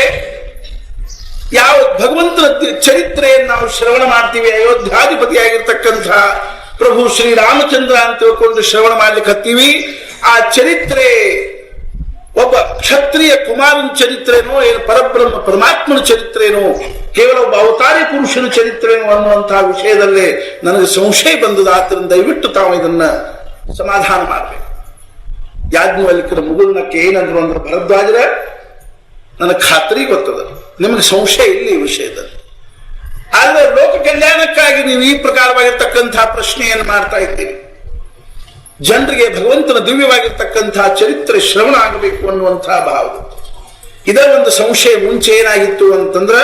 ಯಾವ ಭಗವಂತನ ಚರಿತ್ರೆಯನ್ನು ನಾವು ಶ್ರವಣ ಮಾಡ್ತೀವಿ, ಅಯೋಧ್ಯಾಧಿಪತಿಯಾಗಿರ್ತಕ್ಕಂಥ ಪ್ರಭು ಶ್ರೀರಾಮಚಂದ್ರ ಅಂತ ತಿಳ್ಕೊಂಡು ಶ್ರವಣ ಮಾಡ್ಲಿಕ್ಕೆ ಹತ್ತೀವಿ. ಆ ಚರಿತ್ರೆ ಒಬ್ಬ ಕ್ಷತ್ರಿಯ ಕುಮಾರನ ಚರಿತ್ರೆನೋ, ಏನು ಪರಬ್ರಹ್ಮ ಪರಮಾತ್ಮನ ಚರಿತ್ರೆನೋ, ಕೇವಲ ಒಬ್ಬ ಅವತಾರಿ ಪುರುಷನ ಚರಿತ್ರೆನೋ ಅನ್ನುವಂತಹ ವಿಷಯದಲ್ಲೇ ನನಗೆ ಸಂಶಯ ಬಂದದ. ಆದ್ದರಿಂದ ದಯವಿಟ್ಟು ತಾವು ಇದನ್ನ ಸಮಾಧಾನ ಮಾಡಬೇಕು. ಯಾಜ್ಞವಲ್ಕ್ಯರ ಮುಗುಳ್ನಕ್ಕೆ ಏನಂದ್ರು ಅಂದ್ರೆ, ಭರದ್ವಾಜರ, ನನಗೆ ಖಾತ್ರಿ ಗೊತ್ತದ, ನಿಮಗೆ ಸಂಶಯ ಇಲ್ಲ ಈ ವಿಷಯದಲ್ಲಿ. ಆದ್ರೆ ಲೋಕ ಕಲ್ಯಾಣಕ್ಕಾಗಿ ನೀವು ಈ ಪ್ರಕಾರವಾಗಿರ್ತಕ್ಕಂತಹ ಪ್ರಶ್ನೆಯನ್ನು ಮಾಡ್ತಾ ಇದ್ದೀರಿ. ಜನರಿಗೆ ಭಗವಂತನ ದಿವ್ಯವಾಗಿರ್ತಕ್ಕಂತಹ ಚರಿತ್ರೆ ಶ್ರವಣ ಆಗಬೇಕು ಅನ್ನುವಂತಹ ಭಾವ. ಇದರ ಒಂದು ಸಂಶಯ ಮುಂಚೆ ಏನಾಗಿತ್ತು ಅಂತಂದ್ರೆ,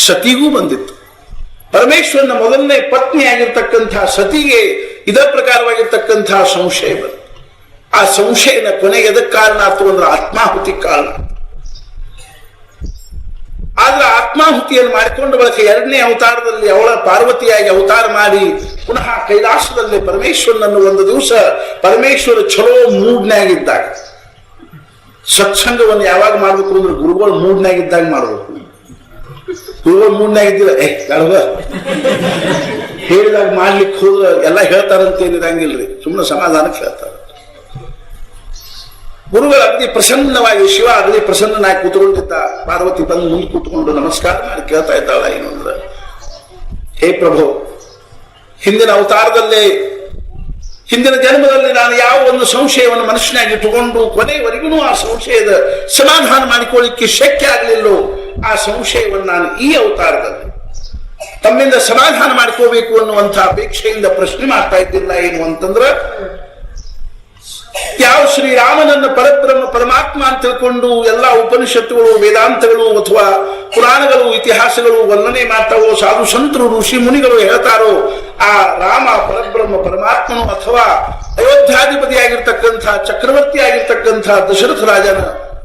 ಸತಿಗೂ ಬಂದಿತ್ತು. ಪರಮೇಶ್ವರನ ಮೊದಲನೇ ಪತ್ನಿಯಾಗಿರ್ತಕ್ಕಂತಹ ಸತಿಗೆ ಇದರ ಪ್ರಕಾರವಾಗಿರ್ತಕ್ಕಂತಹ ಸಂಶಯ ಬಂತು. ಆ ಸಂಶಯನ ಕೊನೆಗೆ ಎದಕ್ಕೆ ಕಾರಣ ಆಯ್ತು ಅಂದ್ರೆ, ಆತ್ಮಾಹುತಿ ಕಾರಣ. ಆದ್ರೆ ಆತ್ಮಾಹುತಿಯನ್ನು ಮಾಡಿಕೊಂಡು ಬಳಕೆ ಎರಡನೇ ಅವತಾರದಲ್ಲಿ ಅವಳ ಪಾರ್ವತಿಯಾಗಿ ಅವತಾರ ಮಾಡಿ ಪುನಃ ಕೈಲಾಸದಲ್ಲಿ ಪರಮೇಶ್ವರನನ್ನು ಒಂದು ದಿವಸ ಪರಮೇಶ್ವರ ಚಲೋ ಮೂಡ್ನಾಗಿದ್ದಾಗ, ಸತ್ಸಂಗವನ್ನು ಯಾವಾಗ ಮಾಡ್ಬೇಕು ಅಂದ್ರೆ ಗುರುಗಳು ಮೂಡ್ನಾಗಿದ್ದಾಗ ಮಾಡ್ಬೇಕು. ಗುರುಗಳು ಮೂಡ್ನಾಗಿದ್ದಿಲ್ಲ, ಹೇಳಿದಾಗ ಮಾಡ್ಲಿಕ್ಕೆ ಹೋದ್ರೆ ಎಲ್ಲ ಹೇಳ್ತಾರಂತ ಏನಿರಂಗಿಲ್ರಿ, ಸುಮ್ಮನೆ ಸಮಾಧಾನಕ್ಕೆ ಹೇಳ್ತಾರೆ. ಗುರುಗಳು ಅಗದಿ ಪ್ರಸನ್ನವಾಗಿ, ಶಿವ ಅಗದಿ ಪ್ರಸನ್ನನಾಗಿ ಕೂತ್ಕೊಂಡಿದ್ದ. ಪಾರ್ವತಿ ಬಂದು ಮುಂದೆ ಕೂತ್ಕೊಂಡು ನಮಸ್ಕಾರ ಮಾಡಿ ಕೇಳ್ತಾ ಇದ್ದಾಳ ಏನು ಅಂದ್ರೆ, ಹೇ ಪ್ರಭು, ಹಿಂದಿನ ಅವತಾರದಲ್ಲೇ ಹಿಂದಿನ ಜನ್ಮದಲ್ಲಿ ನಾನು ಯಾವ ಒಂದು ಸಂಶಯವನ್ನು ಮನುಷ್ಯನಾಗಿ ಇಟ್ಟುಕೊಂಡು ಕೊನೆಯವರೆಗೂ ಆ ಸಂಶಯದ ಸಮಾಧಾನ ಮಾಡಿಕೊಳ್ಳಿಕ್ಕೆ ಶಕ್ಯ ಆಗಲಿಲ್ಲೋ, ಆ ಸಂಶಯವನ್ನು ನಾನು ಈ ಅವತಾರದಲ್ಲಿ ತಮ್ಮಿಂದ ಸಮಾಧಾನ ಮಾಡ್ಕೋಬೇಕು ಅನ್ನುವಂಥ ಅಪೇಕ್ಷೆಯಿಂದ ಪ್ರಶ್ನೆ ಮಾಡ್ತಾ ಇದ್ದಿಲ್ಲ. ಏನು ಅಂತಂದ್ರೆ, ಯಾವ ಶ್ರೀರಾಮನನ್ನ ಪರಬ್ರಹ್ಮ ಪರಮಾತ್ಮ ಅಂತ ತಿಳ್ಕೊಂಡು ಎಲ್ಲ ಉಪನಿಷತ್ತುಗಳು, ವೇದಾಂತಗಳು ಅಥವಾ ಪುರಾಣಗಳು, ಇತಿಹಾಸಗಳು ವರ್ಣನೆ ಮಾಡ್ತಾವೋ, ಸಾಧು ಸಂತರು ಋಷಿ ಮುನಿಗಳು ಹೇಳ್ತಾರೋ, ಆ ರಾಮ ಪರಬ್ರಹ್ಮ ಪರಮಾತ್ಮನು ಅಥವಾ ಅಯೋಧ್ಯಾಧಿಪತಿಯಾಗಿರ್ತಕ್ಕಂಥ ಚಕ್ರವರ್ತಿ ಆಗಿರ್ತಕ್ಕಂಥ ದಶರಥ ರಾಜನ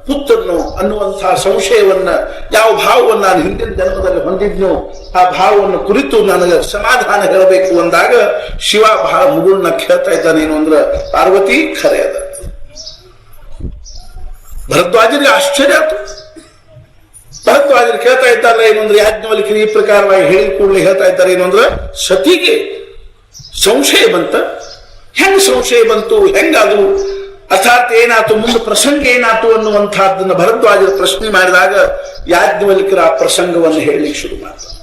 ಪುತ್ರನು ಅನ್ನುವಂತಹ ಸಂಶಯವನ್ನ, ಯಾವ ಭಾವವನ್ನು ನಾನು ಹಿಂದಿನ ಜನ್ಮದಲ್ಲಿ ಹೊಂದಿದ್ನೋ ಆ ಭಾವವನ್ನು ಕುರಿತು ನನಗೆ ಸಮಾಧಾನ ಹೇಳಬೇಕು ಅಂದಾಗ ಶಿವ ಬಹಳ ಮುಗುಳ್ನ ಕೇಳ್ತಾ ಇದ್ದಾನೇನು ಅಂದ್ರೆ, ಪಾರ್ವತಿ ಖರೆ ಅದ. ಭರದ್ವಾಜರಿಗೆ ಆಶ್ಚರ್ಯ ಆಯ್ತು. ಭರದ್ವಾಜರು ಕೇಳ್ತಾ ಇದ್ದಾರೆ ಏನು ಅಂದ್ರೆ, ಯಾಜ್ಞವಲ್ಕ್ಯರು ಈ ಪ್ರಕಾರವಾಗಿ ಹೇಳಿ ಕೂಡಲೇ ಹೇಳ್ತಾ ಇದ್ದಾರೆ ಏನು ಅಂದ್ರೆ, ಸತಿಗೆ ಸಂಶಯ ಬಂತ, ಹೆಂಗ ಸಂಶಯ ಬಂತು, ಹೆಂಗದು, ಅರ್ಥಾತ್ ಏನಾಯ್ತು, ಮುಂದೆ ಪ್ರಸಂಗ ಏನಾಯ್ತು ಅನ್ನುವಂತಹದ್ದನ್ನು ಭರದ್ವಾಜರು ಪ್ರಶ್ನೆ ಮಾಡಿದಾಗ ಯಾಜ್ಞವಲ್ಕ್ಯರ ಆ ಪ್ರಸಂಗವನ್ನು ಹೇಳಲಿಕ್ಕೆ ಶುರು ಮಾಡ್ತಾರೆ.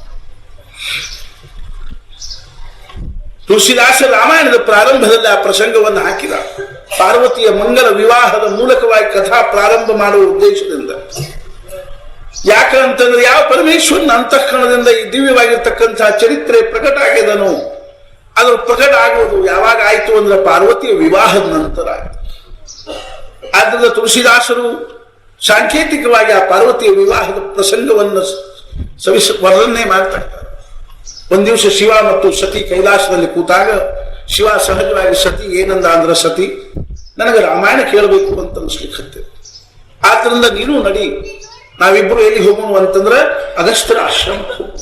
ತುಳಸಿದಾಸ ರಾಮಾಯಣದ ಪ್ರಾರಂಭದಲ್ಲಿ ಆ ಪ್ರಸಂಗವನ್ನು ಹಾಕಿದ. ಪಾರ್ವತಿಯ ಮಂಗಲ ವಿವಾಹದ ಮೂಲಕವಾಗಿ ಕಥಾ ಪ್ರಾರಂಭ ಮಾಡುವ ಉದ್ದೇಶದಿಂದ. ಯಾಕಂತಂದ್ರೆ, ಯಾವ ಪರಮೇಶ್ವರನ ಅಂತಃಕರಣದಿಂದ ಈ ದಿವ್ಯವಾಗಿರ್ತಕ್ಕಂತಹ ಚರಿತ್ರೆ ಪ್ರಕಟ ಆಗಿದನು, ಅದರ ಪ್ರಕಟ ಆಗುವುದು ಯಾವಾಗ ಆಯ್ತು ಅಂದ್ರೆ ಪಾರ್ವತಿಯ ವಿವಾಹದ ನಂತರ ಆಯ್ತು. ಆದ್ದರಿಂದ ತುಳಸಿದಾಸರು ಸಾಂಕೇತಿಕವಾಗಿ ಆ ಪಾರ್ವತಿಯ ವಿವಾಹದ ಪ್ರಸಂಗವನ್ನು ವರ್ಣನೆ ಮಾಡ್ತಾ ಇದ್ದಾರೆ. ಒಂದ್ ದಿವಸ ಶಿವ ಮತ್ತು ಸತಿ ಕೈಲಾಸದಲ್ಲಿ ಕೂತಾಗ ಶಿವ ಸಹಜವಾಗಿ ಸತಿ ಏನಂದ ಅಂದ್ರೆ, ಸತಿ ನನಗೆ ರಾಮಾಯಣ ಕೇಳಬೇಕು ಅಂತ ಅನಿಸ್ಲಿಕ್ಕೆ, ಆದ್ರಿಂದ ನೀನು ನಡಿ, ನಾವಿಬ್ರು ಎಲ್ಲಿ ಹೋಗೋಣ ಅಂತಂದ್ರೆ ಅಗಸ್ತ್ಯರ ಆಶ್ರಮಕ್ಕೆ ಹೋಗು,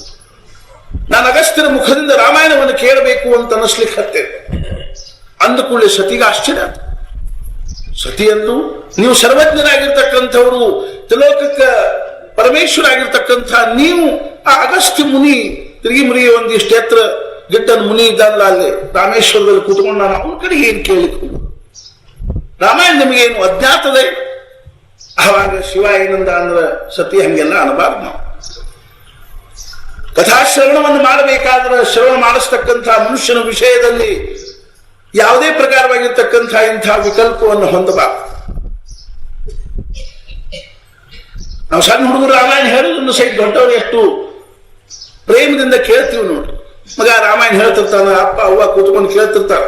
ನಾನು ಅಗಸ್ತ್ಯರ ಮುಖದಿಂದ ರಾಮಾಯಣವನ್ನು ಕೇಳಬೇಕು ಅಂತ ಅನಿಸ್ಲಿಕ್ಕೆ ಅಂದುಕೊಳ್ಳಿ. ಸತಿಗೆ ಆಶ್ಚರ್ಯ ಆಯ್ತು. ಸತಿಯನ್ನು, ನೀವು ಸರ್ವಜ್ಞರಾಗಿರ್ತಕ್ಕಂಥವರು, ತ್ರಿಲೋಕಕ್ಕೆ ಪರಮೇಶ್ವರ ಆಗಿರ್ತಕ್ಕಂಥ ನೀವು ಆ ಅಗಸ್ತ್ಯ ಮುನಿ, ತಿರುಗಿ ಮುನಿಗೆ ಒಂದಿಷ್ಟು ಎತ್ತರ ಗಿಡ್ಡನ ಮುನಿ ಇದ್ದಲ್ಲ ಅಲ್ಲಿ ರಾಮೇಶ್ವರದಲ್ಲಿ ಕೂತ್ಕೊಂಡು, ನಾನು ಅವನ ಕಡೆ ಏನ್ ಕೇಳಿದ್ರು, ರಾಮಾಯಣ ನಿಮಗೇನು ಅಜ್ಞಾತದೆ. ಆವಾಗ ಶಿವ ಏನಂದ ಅಂದ್ರೆ, ಸತಿ ಹಂಗೆಲ್ಲ ಅನಬಾರ್ದು. ನಾವು ಕಥಾಶ್ರವಣವನ್ನು ಮಾಡಬೇಕಾದ್ರೆ ಶ್ರವಣ ಮಾಡಿಸ್ತಕ್ಕಂಥ ಮನುಷ್ಯನ ವಿಷಯದಲ್ಲಿ ಯಾವುದೇ ಪ್ರಕಾರವಾಗಿರ್ತಕ್ಕಂಥ ಇಂಥ ವಿಕಲ್ಪವನ್ನು ಹೊಂದಬಾರದು. ನಾವು ಸಣ್ಣ ಹುಡುಗರು ರಾಮಾಯಣ ಹೇಳೋದನ್ನು ಸಹಿತ ದೊಡ್ಡವರು ಎಷ್ಟು ಪ್ರೇಮದಿಂದ ಕೇಳ್ತೀವಿ ನೋಡಿ. ಮಗ ರಾಮಾಯಣ ಹೇಳ್ತಿರ್ತಾನ, ಅಪ್ಪ ಅವ್ವ ಕೂತ್ಕೊಂಡು ಕೇಳ್ತಿರ್ತಾರ.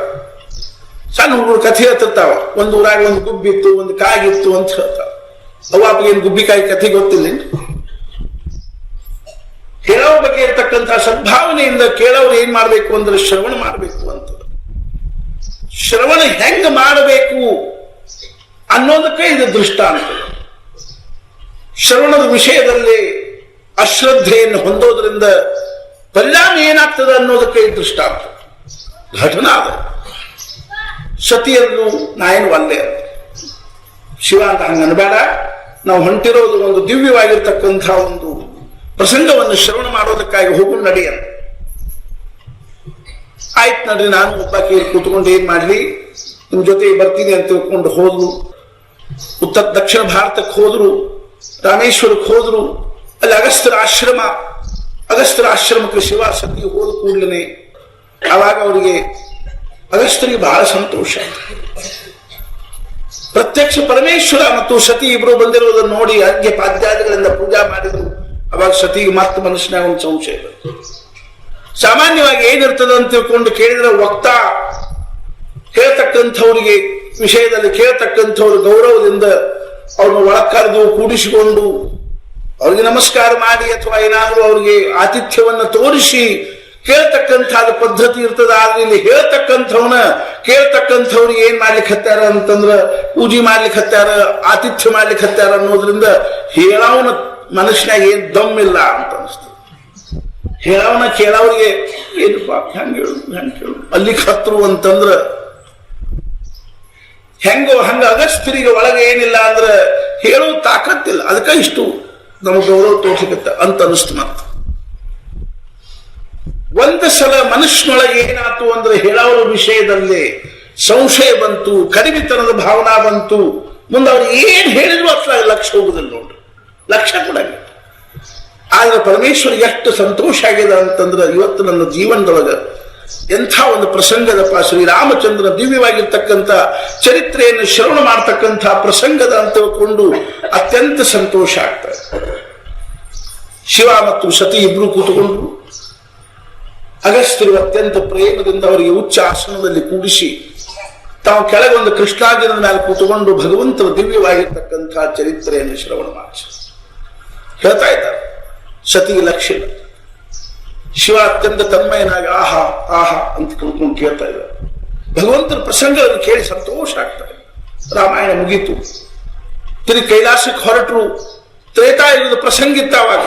ಸಣ್ಣ ಹುಡುಗರು ಕಥೆ ಹೇಳ್ತಿರ್ತಾವ, ಒಂದು ಊರಾಗ ಒಂದು ಗುಬ್ಬಿತ್ತು, ಒಂದು ಕಾಗಿತ್ತು ಅಂತ ಹೇಳ್ತಾವ. ಅವ್ವ ಅಪ್ಪಗೇನು ಗುಬ್ಬಿಕಾಯಿ ಕಥೆ ಗೊತ್ತಿಲ್ಲ. ಕೇಳೋ ಬಗ್ಗೆ ಇರ್ತಕ್ಕಂಥ ಸದ್ಭಾವನೆಯಿಂದ ಕೇಳೋರು ಏನ್ ಮಾಡ್ಬೇಕು ಅಂದ್ರೆ ಶ್ರವಣ ಮಾಡ್ಬೇಕು ಅಂತ. ಶ್ರವಣ ಹೆಂಗ ಮಾಡಬೇಕು ಅನ್ನೋದಕ್ಕೆ ಇದು ದೃಷ್ಟಾಂತ. ಶ್ರವಣದ ವಿಷಯದಲ್ಲಿ ಅಶ್ರದ್ಧೆಯನ್ನು ಹೊಂದೋದ್ರಿಂದ ಪರಿಣಾಮ ಏನಾಗ್ತದೆ ಅನ್ನೋದಕ್ಕೆ ಇದು ದೃಷ್ಟಾಂತ. ಘಟನಾ ಅದ. ಸತಿಯನ್ನು ನಾಯನು ಅಲ್ಲೇ ಶಿವ ಅಂತ ಹಂಗ ಅನ್ಬೇಡ, ನಾವು ಹೊಂಟಿರೋದು ಒಂದು ದಿವ್ಯವಾಗಿರ್ತಕ್ಕಂಥ ಒಂದು ಪ್ರಸಂಗವನ್ನು ಶ್ರವಣ ಮಾಡೋದಕ್ಕಾಗಿ ಹೋಗೋಣ ನಡೆಯ. ಆಯ್ತು ನಡ್ರಿ, ನಾನು ಒಬ್ಬಾಕಿ ಕೂತ್ಕೊಂಡು ಏನ್ ಮಾಡ್ಲಿ, ನಿಮ್ ಜೊತೆ ಬರ್ತೀನಿ ಅಂತ ತಿಳ್ಕೊಂಡು ಹೋದ್ರು. ಉತ್ತರ ದಕ್ಷಿಣ ಭಾರತಕ್ಕೆ ಹೋದ್ರು, ರಾಮೇಶ್ವರಕ್ಕೆ ಹೋದ್ರು. ಅಲ್ಲಿ ಅಗಸ್ತ್ಯರ ಆಶ್ರಮಕ್ಕೆ ಶಿವ ಸತಿ ಹೋದ ಕೂಡ್ಲೇನೆ ಆವಾಗ ಅವರಿಗೆ ಅಗಸ್ತ್ಯರಿಗೆ ಬಹಳ ಸಂತೋಷ. ಪ್ರತ್ಯಕ್ಷ ಪರಮೇಶ್ವರ ಮತ್ತು ಸತಿ ಇಬ್ರು ಬಂದಿರೋದನ್ನು ನೋಡಿ ಅರ್ಘ್ಯ ಪಾದ್ಯಾದಿಗಳಿಂದ ಪೂಜಾ ಮಾಡಿದ್ರು. ಅವಾಗ ಸತಿಗೆ ಮತ್ತೆ ಮನಸ್ಸಿನಾಗ ಒಂದು ಸಂಶಯ. ಸಾಮಾನ್ಯವಾಗಿ ಏನಿರ್ತದ ಅಂತ ತಿಳ್ಕೊಂಡು ಕೇಳಿದ್ರೆ ವಕ್ತಾ ಕೇಳ್ತಕ್ಕಂಥವ್ರಿಗೆ ವಿಷಯದಲ್ಲಿ ಕೇಳ್ತಕ್ಕಂಥವ್ರು ಗೌರವದಿಂದ ಅವ್ರನ್ನ ಒಳಗ್ ಕರೆದು ಕೂಡಿಸಿಕೊಂಡು ಅವ್ರಿಗೆ ನಮಸ್ಕಾರ ಮಾಡಿ ಅಥವಾ ಏನಾದ್ರೂ ಅವ್ರಿಗೆ ಆತಿಥ್ಯವನ್ನ ತೋರಿಸಿ ಕೇಳ್ತಕ್ಕಂಥದ್ದು ಪದ್ಧತಿ ಇರ್ತದ. ಆದ್ರೆ ಇಲ್ಲಿ ಕೇಳ್ತಕ್ಕಂಥವ್ರಿಗೆ ಏನ್ ಮಾಡ್ಲಿಕ್ಕೆ ಹತ್ತಾರ ಅಂತಂದ್ರ ಪೂಜೆ ಮಾಡ್ಲಿಕ್ಕೆ ಹತ್ತಾರ, ಆತಿಥ್ಯ ಮಾಡ್ಲಿಕ್ಕೆ ಹತ್ತಾರ ಅನ್ನೋದ್ರಿಂದ ಹೇಳವನ ಮನುಷ್ಯನಾಗ ಏನ್ ದಮ್ಮಿಲ್ಲ ಅಂತ ಅನಿಸ್ತದೆ. ಹೇಳವನ ಕೇಳವ್ರಿಗೆ ಏನಪ್ಪ ಹೆಂಗೆ ಹೇಳು ಅಲ್ಲಿಗೆ ಹತ್ರು ಅಂತಂದ್ರ ಹೆಂಗೋ ಹಂಗ ಅಗಸ್ತ್ಯರಿಗೆ ಒಳಗೆ ಏನಿಲ್ಲ ಅಂದ್ರೆ ಹೇಳೋ ತಾಕತ್ತಿಲ್ಲ. ಅದಕ್ಕೆ ಇಷ್ಟು ನಮಗೆ ಗೌರವ ತೋರಿಸಕತ್ತ ಅಂತ ಅನಿಸ್ತು. ಮತ್ತೆ ಒಂದು ಸಲ ಮನುಷ್ಯನೊಳಗೆ ಏನಾಯ್ತು ಅಂದ್ರೆ ಹೇಳೋರ ವಿಷಯದಲ್ಲಿ ಸಂಶಯ ಬಂತು, ಕಡಿಮೆತನದ ಭಾವನಾ ಬಂತು, ಮುಂದೆ ಅವ್ರು ಏನ್ ಹೇಳಿದ್ರು ಅಷ್ಟೇ ಲಕ್ಷ ಹೋಗುದಿಲ್ಲ ನೋಡ್ರಿ, ಲಕ್ಷ ಕೊಡಂಗಿಲ್ಲ. ಆದ್ರೆ ಪರಮೇಶ್ವರ ಎಷ್ಟು ಸಂತೋಷ ಆಗಿದೆ ಅಂತಂದ್ರೆ ಇವತ್ತು ನನ್ನ ಜೀವನದೊಳಗ ಎಂಥ ಒಂದು ಪ್ರಸಂಗದಪ್ಪ, ಶ್ರೀರಾಮಚಂದ್ರ ದಿವ್ಯವಾಗಿರ್ತಕ್ಕಂಥ ಚರಿತ್ರೆಯನ್ನು ಶ್ರವಣ ಮಾಡ್ತಕ್ಕಂಥ ಪ್ರಸಂಗದ ಅಂತ ತಿಳ್ಕೊಂಡು ಅತ್ಯಂತ ಸಂತೋಷ ಆಗ್ತದೆ. ಶಿವ ಮತ್ತು ಸತಿ ಇಬ್ರು ಕೂತುಕೊಂಡ್ರು. ಅಗಸ್ತ್ಯರು ಅತ್ಯಂತ ಪ್ರೇಮದಿಂದ ಅವರಿಗೆ ಉಚ್ಚ ಆಸನದಲ್ಲಿ ಕೂಡಿಸಿ ತಾವು ಕೆಳಗೊಂದು ಕೃಷ್ಣಾರ್ಜುನದ ಮೇಲೆ ಕೂತುಕೊಂಡು ಭಗವಂತನ ದಿವ್ಯವಾಗಿರ್ತಕ್ಕಂಥ ಚರಿತ್ರೆಯನ್ನು ಶ್ರವಣ ಮಾಡಿಸಿ ಹೇಳ್ತಾ ಇದ್ದಾರೆ. ಸತಿಗೆ ಲಕ್ಷ್ಯ ಇಲ್ಲ. ಶಿವ ಅತ್ಯಂತ ತನ್ಮಯನಾಗಿ ಆಹಾ ಆಹಾ ಅಂತ ಕೂತ್ಕೊಂಡು ಕೇಳ್ತಾ ಇದ್ದಾರೆ. ಭಗವಂತನ ಪ್ರಸಂಗವನ್ನು ಕೇಳಿ ಸಂತೋಷ ಆಗ್ತಾರೆ. ರಾಮಾಯಣ ಮುಗೀತು, ತಿರುಗಿ ಕೈಲಾಸಕ್ಕೆ ಹೊರಟರು. ತ್ರೇತಾಯುಗದ ಪ್ರಸಂಗಿತ್ತ ಅವಾಗ.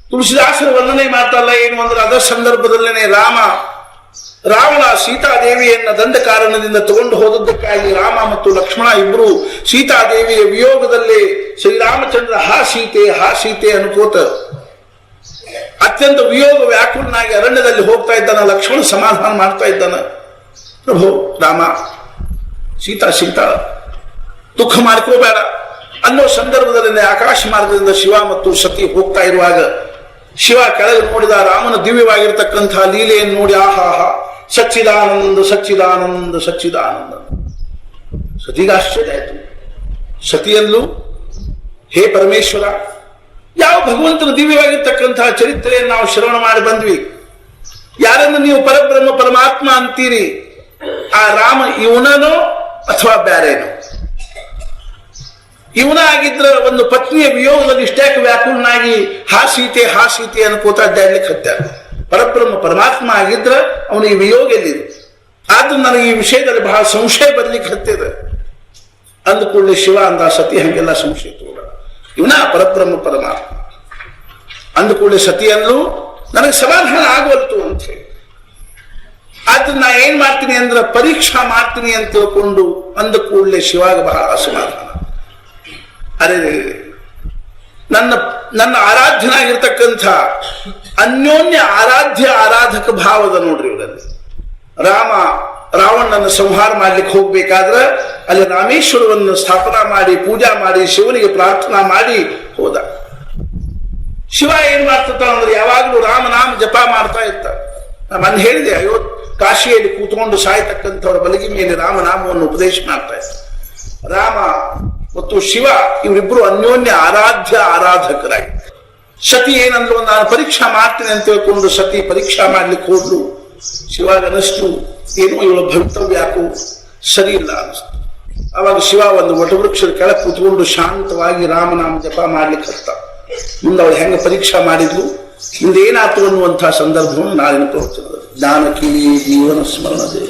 ತುಳಸಿದಾಸರು ವರ್ಣನೆ ಮಾಡ್ತಾರಲ್ಲ ಏನು ಅಂದ್ರೆ ಅದರ ಸಂದರ್ಭದಲ್ಲೇನೆ ರಾವಣ ಸೀತಾದೇವಿಯನ್ನ ದಂಡಕಾರಣದಿಂದ ತಗೊಂಡು ಹೋದದ್ದಕ್ಕಾಗಿ ರಾಮ ಮತ್ತು ಲಕ್ಷ್ಮಣ ಇಬ್ರು ಸೀತಾದೇವಿಯ ವಿಯೋಗದಲ್ಲಿ ಶ್ರೀರಾಮಚಂದ್ರ ಹಾ ಸೀತೆ ಅನ್ಕೋತ ಅತ್ಯಂತ ವಿಯೋಗ ವ್ಯಾಕುಲನಾಗಿ ಅರಣ್ಯದಲ್ಲಿ ಹೋಗ್ತಾ ಇದ್ದಾನ. ಲಕ್ಷ್ಮಣ ಸಮಾಧಾನ ಮಾಡ್ತಾ ಇದ್ದಾನ. ಪ್ರಭು ರಾಮ, ಸೀತಾ ದುಃಖ ಮಾಡ್ಕೋಬೇಡ ಅನ್ನೋ ಸಂದರ್ಭದಲ್ಲಿ ಆಕಾಶ ಮಾರ್ಗದಿಂದ ಶಿವ ಮತ್ತು ಸತಿ ಹೋಗ್ತಾ ಇರುವಾಗ ಶಿವ ಕೆಳಗೆ ನೋಡಿದ ರಾಮನ ದಿವ್ಯವಾಗಿರ್ತಕ್ಕಂಥ ಲೀಲೆಯನ್ನು ನೋಡಿ ಆಹಾಹಾ ಸಚ್ಚಿದಾನಂದ ಸಚ್ಚಿದಾನಂದ ಸಚ್ಚಿದಾನಂದ. ಸತಿಗೆ ಆಶ್ಚರ್ಯ ಆಯ್ತು. ಸತಿಯಲ್ಲೂ ಹೇ ಪರಮೇಶ್ವರ, ಯಾವ ಭಗವಂತನ ದಿವ್ಯವಾಗಿರ್ತಕ್ಕಂತಹ ಚರಿತ್ರೆಯನ್ನು ನಾವು ಶ್ರವಣ ಮಾಡಿ ಬಂದ್ವಿ, ಯಾರನ್ನು ನೀವು ಪರಬ್ರಹ್ಮ ಪರಮಾತ್ಮ ಅಂತೀರಿ, ಆ ರಾಮ ಇವನನೋ ಅಥವಾ ಬ್ಯಾರೇನೋ? ಇವನ ಆಗಿದ್ರ ಒಂದು ಪತ್ನಿಯ ವಿಯೋಗದಲ್ಲಿ ಇಷ್ಟ್ಯಾಕೆ ವ್ಯಾಕುಲನಾಗಿ ಹಾ ಸೀತೆ ಅನ್ಕೋತಾ ಅಡ್ಡಾಡ್ಲಿಕ್ಕೆ ಹತ್ಯಾರ. ಪರಬ್ರಹ್ಮ ಪರಮಾತ್ಮ ಆಗಿದ್ರ ಅವನಿಗೆ ವಿಯೋಗ ಎಲ್ಲಿದೆ? ಆದ್ರೂ ನನಗೆ ಈ ವಿಷಯದಲ್ಲಿ ಬಹಳ ಸಂಶಯ ಬರ್ಲಿಕ್ಕೆ ಹತ್ತಿದೆ. ಅಂದ ಕೂಡಲೇ ಶಿವ ಅಂದ, ಸತಿ ಹಂಗೆಲ್ಲ ಸಂಶಯ ತೋಡ, ಇವನ ಪರಬ್ರಹ್ಮ ಪರಮಾತ್ಮ. ಅಂದ ಕೂಡಲೇ ಸತಿಯಲ್ಲೂ ನನಗೆ ಸಮಾಧಾನ ಆಗವಲ್ತು ಅಂತ ಹೇಳಿ, ಆದ್ರೆ ನಾ ಏನ್ ಮಾಡ್ತೀನಿ ಅಂದ್ರೆ ಪರೀಕ್ಷಾ ಮಾಡ್ತೀನಿ ಅಂತ ತಿಳ್ಕೊಂಡು ಅಂದ ಕೂಡಲೇ ಶಿವಾಗ ಬಹಳ ಅಸಮಾಧಾನ. ಅರೆ, ನನ್ನ ಆರಾಧ್ಯನಾಗಿರ್ತಕ್ಕಂಥ ಅನ್ಯೋನ್ಯ ಆರಾಧಕ ಭಾವದ ನೋಡ್ರಿ ಇವರಲ್ಲಿ. ರಾವಣನನ್ನು ಸಂಹಾರ ಮಾಡ್ಲಿಕ್ಕೆ ಹೋಗ್ಬೇಕಾದ್ರೆ ಅಲ್ಲಿ ರಾಮೇಶ್ವರವನ್ನು ಸ್ಥಾಪನಾ ಮಾಡಿ ಪೂಜಾ ಮಾಡಿ ಶಿವನಿಗೆ ಪ್ರಾರ್ಥನಾ ಮಾಡಿ ಹೋದ. ಶಿವ ಏನ್ ಮಾಡ್ತಿರ್ತ ಅಂದ್ರೆ ಯಾವಾಗಲೂ ರಾಮನಾಮ ಜಪ ಮಾಡ್ತಾ ಇರ್ತಾರೆ. ನಾನು ಹೇಳಿದೆ, ಕಾಶಿಯಲ್ಲಿ ಕೂತ್ಕೊಂಡು ಸಾಯ್ತಕ್ಕಂಥವ್ರ ಬಲಗಿ ಮೇಲೆ ರಾಮನಾಮವನ್ನು ಉಪದೇಶ ಮಾಡ್ತಾ ಇರ್ತಾರೆ. ರಾಮ ಮತ್ತು ಶಿವ ಇವರಿಬ್ಬರು ಅನ್ಯೋನ್ಯ ಆರಾಧಕರಾಗಿ. ಸತಿ ಏನಂದ್ರು, ನಾನು ಪರೀಕ್ಷಾ ಮಾಡ್ತೀನಿ ಅಂತ ತಿಳ್ಕೊಂಡು ಸತಿ ಪರೀಕ್ಷಾ ಮಾಡ್ಲಿಕ್ಕೆ ಹೋದ್ರು. ಶಿವಾಗ ಅನಿಸ್ತು ಏನೋ ಇವಳ ಭವಿತವ್ಯ ಯಾಕೋ ಸರಿ ಇಲ್ಲ ಅನಿಸ್ತು. ಅವಾಗ ಶಿವ ಒಂದು ವಟವೃಕ್ಷದ ಕೆಳಗೆ ಕೂತ್ಕೊಂಡು ಶಾಂತವಾಗಿ ರಾಮನಾಮ ಜಪ ಮಾಡ್ಲಿಕ್ಕೆ ಹತ್ತ. ಮುಂದೆ ಅವಳು ಹೆಂಗ ಪರೀಕ್ಷಾ ಮಾಡಿದ್ಲು, ಮುಂದೇನಾಯ್ತು ಅನ್ನುವಂತಹ ಸಂದರ್ಭವನ್ನು ನಾಳಿನ ಪ್ರವಚನದಲ್ಲಿ ಜ್ಞಾನಕೀ ಜೀವನ ಸ್ಮರಣದೆ